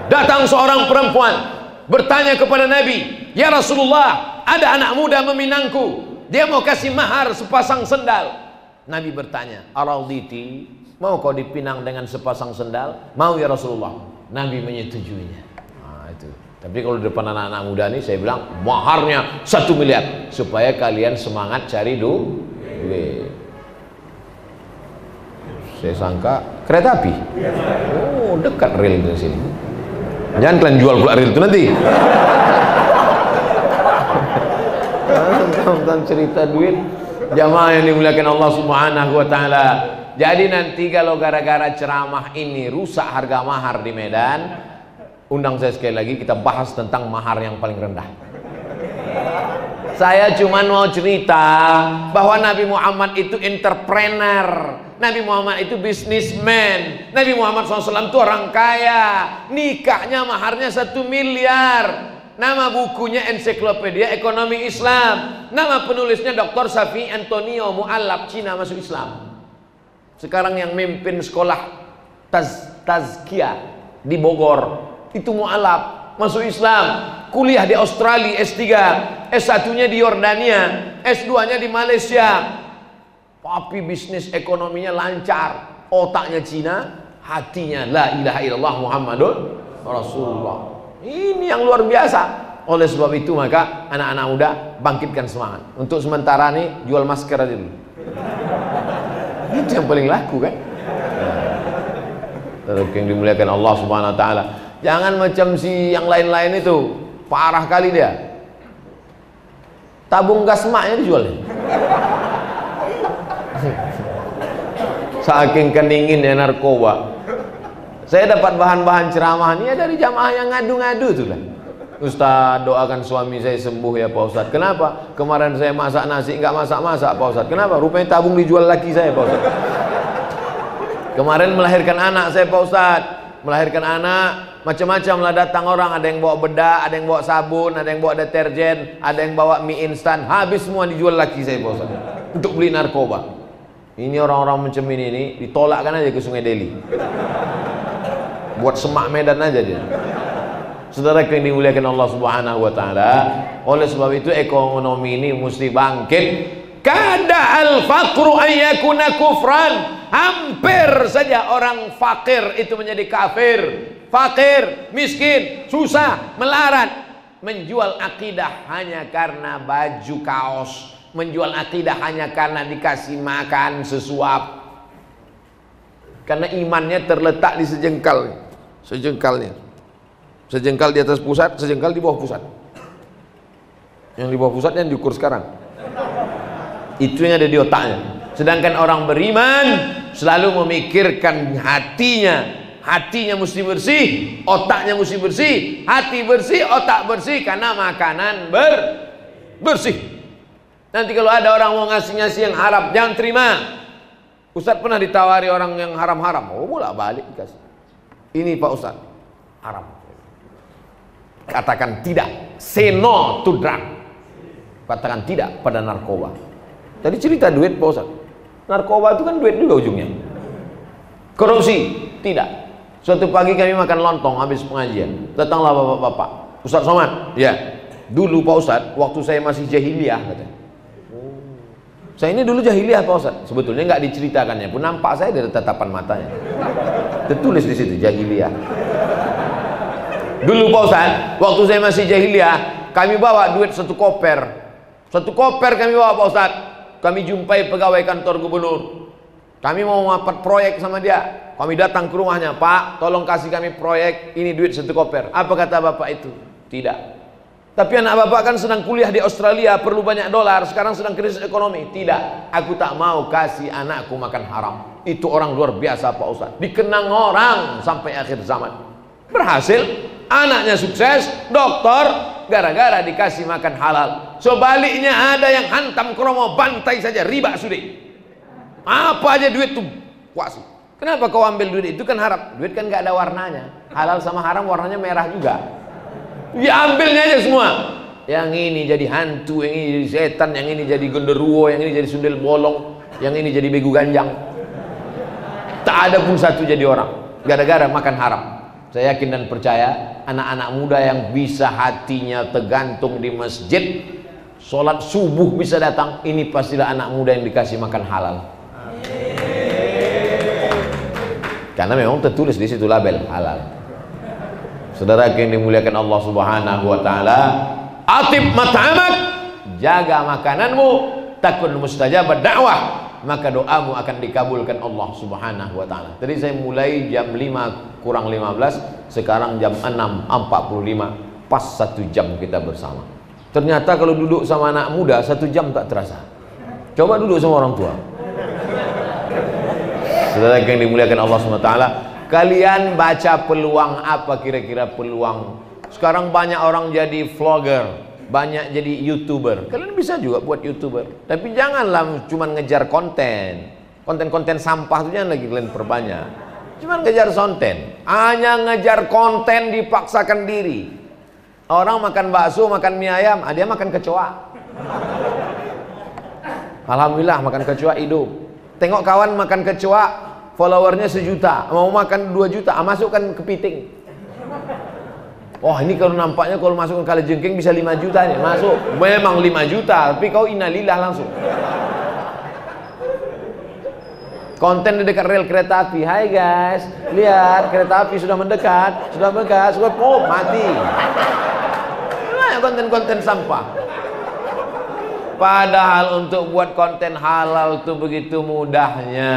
Datang seorang perempuan bertanya kepada Nabi, ya Rasulullah, ada anak muda meminangku, dia mau kasih mahar sepasang sendal. Nabi bertanya, Arauditi, mau kau dipinang dengan sepasang sendal? Mau ya Rasulullah. Nabi menyetujuinya. Nah, itu. Tapi kalau di depan anak-anak muda ini saya bilang maharnya 1 miliar supaya kalian semangat cari duit. Saya sangka kereta api. Oh, dekat rel dari sini. Jangan kalian jual pula rel itu nanti. Tentang cerita duit, jamaah yang dimuliakan Allah Subhanahu wa taala. Jadi nanti kalau gara-gara ceramah ini rusak harga mahar di Medan, undang saya sekali lagi, kita bahas tentang mahar yang paling rendah. Saya cuma mau cerita bahwa Nabi Muhammad itu entrepreneur, Nabi Muhammad itu businessman, Nabi Muhammad SAW itu orang kaya, nikahnya maharnya 1 miliar. Nama bukunya Ensiklopedia Ekonomi Islam. Nama penulisnya Dr. Safi Antonio Mu'allab, Cina masuk Islam. Sekarang yang memimpin sekolah Tazkiyah di Bogor itu Mu'allab, masuk Islam. Kuliah di Australia S3, S1-nya di Yordania, S2-nya di Malaysia. Tapi bisnis ekonominya lancar. Otaknya Cina, hatinya la ilaha illallah Muhammadun Rasulullah. Ini yang luar biasa. Oleh sebab itu maka anak-anak muda bangkitkan semangat. Untuk sementara nih jual masker aja dulu. Itu yang paling laku kan. Terus yang dimuliakan Allah Subhanahu wa taala. Jangan macam si yang lain-lain itu. Parah kali dia. Tabung gas maknya dijual. Saking keninginnya narkoba. Saya dapat bahan-bahan ceramah ini ya dari jamaah yang ngadu-ngadu tuh lah. Ustaz, doakan suami saya sembuh ya Pak Ustaz. Kenapa? Kemarin saya masak nasi nggak masak-masak Pak Ustaz. Kenapa? Rupanya tabung dijual laki saya Pak Ustaz. Kemarin melahirkan anak saya Pak Ustaz. Melahirkan anak macam-macam lah, datang orang, ada yang bawa bedak, ada yang bawa sabun, ada yang bawa deterjen, ada yang bawa mie instan. Habis semua dijual laki saya Pak Ustaz. Untuk beli narkoba. Ini orang-orang macam ini ditolakkan aja ke Sungai Deli. Buat semak Medan aja dia. Saudara yang dimuliakan Allah Subhanahu wa taala, oleh sebab itu ekonomi ini mesti bangkit. Kada al-faqru ayyakuna kufran. Hampir saja orang fakir itu menjadi kafir. Fakir, miskin, susah, melarat, menjual akidah hanya karena baju kaos, menjual akidah hanya karena dikasih makan sesuap. Karena imannya terletak di sejengkal, sejengkalnya, sejengkal di atas pusat, sejengkal di bawah pusat. Yang di bawah pusat yang diukur sekarang, itu yang ada di otaknya. Sedangkan orang beriman selalu memikirkan hatinya. Hatinya mesti bersih, otaknya mesti bersih. Hati bersih, otak bersih, karena makanan bersih. Nanti kalau ada orang mau ngasih-ngasih yang haram, jangan terima. Ustaz pernah ditawari orang yang haram-haram, oh bolak balik dikasih. Ini Pak Ustaz, haram. Katakan tidak, say no to drug. Katakan tidak pada narkoba. Tadi cerita duit Pak Ustaz. Narkoba itu kan duit juga ujungnya. Korupsi, tidak. Suatu pagi kami makan lontong habis pengajian. Datanglah bapak-bapak. Ustaz Somad, ya. Dulu Pak Ustaz, waktu saya masih jahiliyah katanya. Saya ini dulu jahiliyah Pak Ustaz. Sebetulnya nggak diceritakannya pun, nampak saya dari tatapan matanya. Tertulis di situ jahiliyah. Dulu Pak Ustaz, waktu saya masih jahiliyah, kami bawa duit satu koper. Satu koper kami bawa Pak Ustaz. Kami jumpai pegawai kantor gubernur. Kami mau ngapat proyek sama dia. Kami datang ke rumahnya, Pak, tolong kasih kami proyek, ini duit satu koper. Apa kata bapak itu? Tidak. Tapi anak bapak kan sedang kuliah di Australia, perlu banyak dolar, sekarang sedang krisis ekonomi. Tidak, aku tak mau kasih anakku makan haram. Itu orang luar biasa Pak Ustaz. Dikenang orang sampai akhir zaman. Berhasil, anaknya sukses, dokter, gara-gara dikasih makan halal. Sebaliknya ada yang hantam kromo, bantai saja, riba sudi. Apa aja duit tuh kuasih. Kenapa kau ambil duit itu? Kan haram. Duit kan nggak ada warnanya. Halal sama haram warnanya merah juga. Diambilnya aja semua. Yang ini jadi hantu, yang ini jadi setan, yang ini jadi genderuwo, yang ini jadi sundel bolong, yang ini jadi begu ganjang. Tak ada pun satu jadi orang. Gara-gara makan haram. Saya yakin dan percaya anak-anak muda yang bisa hatinya tergantung di masjid, sholat subuh bisa datang, ini pastilah anak muda yang dikasih makan halal. Karena memang tertulis di situ label halal. Saudara yang dimuliakan Allah Subhanahu wa taala, atib mat'amak, jaga makananmu, takun mustajabad da'wah, maka doamu akan dikabulkan Allah Subhanahu wa taala. Tadi saya mulai jam 5 kurang 15, sekarang jam 6.45, pas 1 jam kita bersama. Ternyata kalau duduk sama anak muda 1 jam tak terasa. Coba duduk sama orang tua. Saudara yang dimuliakan Allah SWT, kalian baca peluang apa kira-kira peluang? Sekarang banyak orang jadi vlogger, banyak jadi YouTuber. Kalian bisa juga buat YouTuber, tapi janganlah cuma ngejar konten. Konten-konten sampah itu jangan lagi kalian perbanyak. Cuma ngejar konten, hanya ngejar konten dipaksakan diri. Orang makan bakso, makan mie ayam, dia makan kecoa. Alhamdulillah makan kecoa hidup. Tengok kawan makan kecoa, followernya 1 juta, mau makan 2 juta, masukkan kepiting. Oh ini kalau nampaknya kalau masukkan kalajengking bisa 5 juta nih, masuk. Memang 5 juta, tapi kau innalillah langsung. Konten di dekat rel kereta api, hai guys, lihat kereta api sudah mendekat, sudah mati. Konten-konten sampah. Padahal untuk buat konten halal itu begitu mudahnya.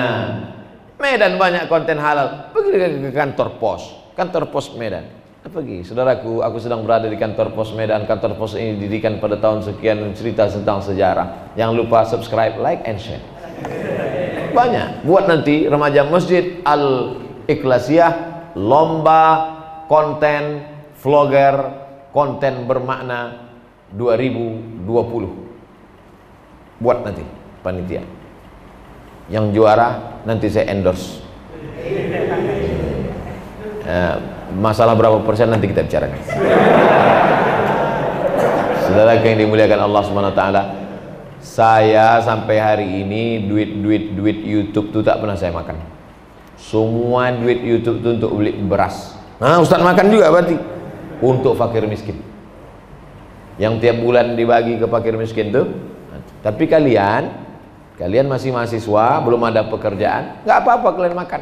Medan banyak konten halal. Pergi ke kantor pos Medan. Pergi, saudaraku, aku sedang berada di kantor pos Medan. Kantor pos ini didirikan pada tahun sekian, cerita tentang sejarah. Jangan lupa subscribe, like, and share. Banyak. Buat nanti remaja Masjid Al-Ikhlasiyah lomba konten vlogger, konten bermakna 2020. Buat nanti panitia yang juara nanti saya endorse. Masalah berapa persen nanti kita bicarakan. Saudara yang dimuliakan Allah Subhanahu wa taala, saya sampai hari ini duit YouTube itu tak pernah saya makan. Semua duit YouTube itu untuk beli beras. Nah, Ustaz makan juga berarti untuk fakir miskin. Yang tiap bulan dibagi ke fakir miskin tuh Tapi kalian masih mahasiswa, belum ada pekerjaan, nggak apa-apa kalian makan.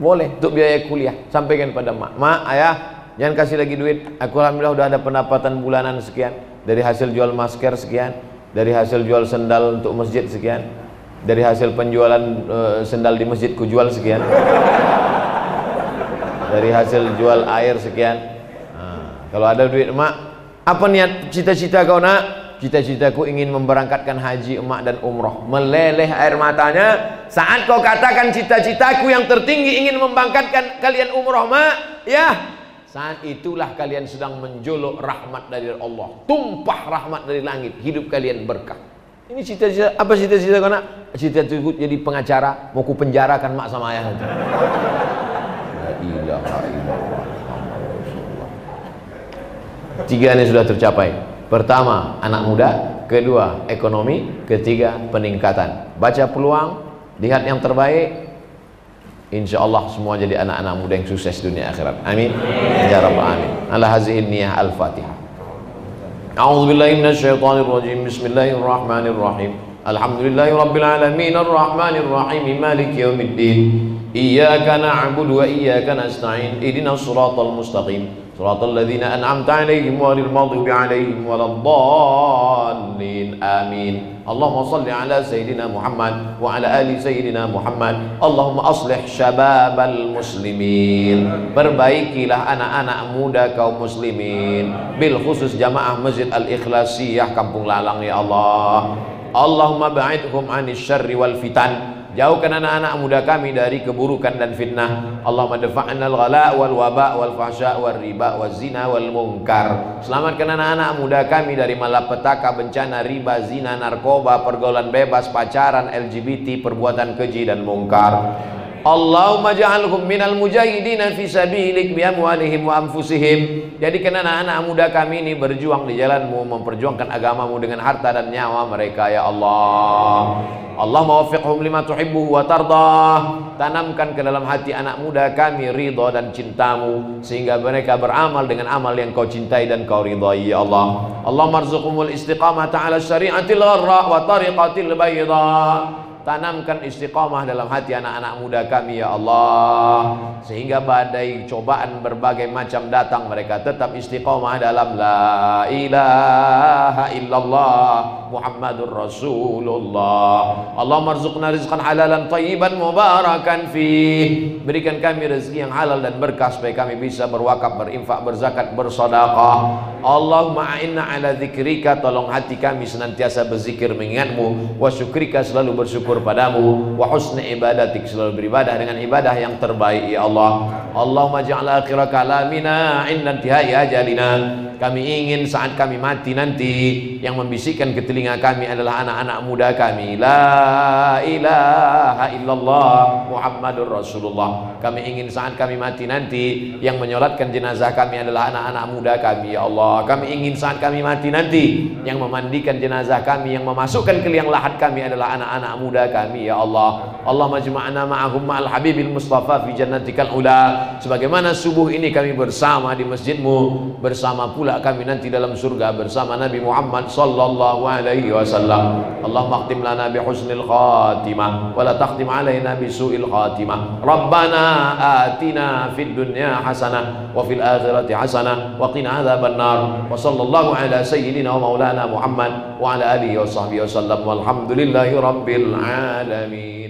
Boleh untuk biaya kuliah. Sampaikan pada mak, ayah, jangan kasih lagi duit. Aku alhamdulillah udah ada pendapatan bulanan sekian, dari hasil jual masker sekian, dari hasil jual sendal untuk masjid sekian, dari hasil penjualan sendal di masjid ku jual sekian, dari hasil jual air sekian. Kalau ada duit emak, apa niat cita-cita kau nak? Cita-citaku ingin memberangkatkan haji emak dan umroh. Meleleh air matanya saat kau katakan cita-citaku yang tertinggi ingin membangkitkan kalian umroh mak. Ya, saat itulah kalian sedang menjolok rahmat dari Allah. Tumpah rahmat dari langit, hidup kalian berkah. Ini cita-cita, apa cita-cita kau nak? Cita-citaku jadi pengacara, mau ku penjarakan mak sama ayah nanti. La ilaha illallah. Tiga ini sudah tercapai. Pertama, anak muda. Kedua, ekonomi. Ketiga, peningkatan. Baca peluang, lihat yang terbaik. Insya Allah semua jadi anak-anak muda yang sukses dunia akhirat. Amin. Ya Rabbal Alamin. Ala hazihi niyah al-Fatihah. A'udzu billahi minasyaitonir rajim. Bismillahirrahmanirrahim. Alhamdulillahi rabbil alamin arrahmanir rahim maliki yaumiddin. Iyyaka na'budu wa iyyaka nasta'in. Ihdinas shiratal mustaqim. Shiratal ladzina an'amta 'alaihim ghairil maghdubi 'alaihim waladdallin. Amin. Allahumma shalli ala sayyidina Muhammad wa ala ali sayyidina Muhammad. Allahumma aslih syababal muslimin. Perbaikilah anak-anak muda kaum muslimin, bil khusus jamaah Masjid Al-Ikhlasiyah Kampung Lalang ya Allah. Allahumma ba'idhum 'anil syarri wal fitan. Jauhkan anak-anak muda kami dari keburukan dan fitnah. Allahumma dafa'na al-ghala wal waba wal fahsya wal riba wal zina wal munkar. Selamatkan anak-anak muda kami dari malapetaka, bencana, riba, zina, narkoba, pergaulan bebas, pacaran, LGBT, perbuatan keji dan mungkar. Allahumma ja'alhum minal mujahidina fi sabilik bi amwalihim wa anfusihim. Jadikan anak-anak muda kami ini berjuang di jalanmu, memperjuangkan agamamu dengan harta dan nyawa mereka ya Allah. Allahumma waffiqhum lima tuhibbu wa tardah. Tanamkan ke dalam hati anak muda kami ridha dan cintamu, sehingga mereka beramal dengan amal yang kau cintai dan kau ridhai ya Allah. Allahumma arzuqhumul istiqamata ala syari'atil gharra wa tariqatil bayda. Tanamkan istiqamah dalam hati anak-anak muda kami ya Allah, sehingga badai cobaan berbagai macam datang mereka tetap istiqamah dalam la ilaha illallah Muhammadur Rasulullah. Allahumma arzuqna rizqan halalan thayyiban mubarakan fih. Berikan kami rezeki yang halal dan berkah supaya kami bisa berwakaf, berinfak, berzakat, bersedekah. Allahumma a'inna ala dzikrika, tolong hati kami senantiasa berzikir mengingatmu, wa syukrika, selalu bersyukur padamu, wa husni ibadatik, selalu beribadah dengan ibadah yang terbaik ya Allah. Allahumma ja'al akhira kalamina inda intihai ajalina. Kami ingin saat kami mati nanti yang membisikkan ke telinga kami adalah anak-anak muda kami, la ilaha illallah Muhammadur Rasulullah. Kami ingin saat kami mati nanti yang menyolatkan jenazah kami adalah anak-anak muda kami ya Allah. Kami ingin saat kami mati nanti yang memandikan jenazah kami, yang memasukkan ke liang lahat kami adalah anak-anak muda kami ya Allah. Allahumma jama'na ma'ahum ma'al habibil mustafa fi jannatikal ula. Sebagaimana subuh ini kami bersama di masjidmu, bersama pula kami nanti dalam surga bersama Nabi Muhammad sallallahu alaihi wasallam. Allahumma khtim lana bi husnil khatimah wa la takhtim alaina bi su'il khatimah. Rabbana atina fid dunya hasanah wa fil akhirati hasanah wa qina adzaban nar. Wa sallallahu ala sayyidina wa maulana Muhammad wa ala alihi wa sahbihi wasallam. Walhamdulillahi rabbil alamin.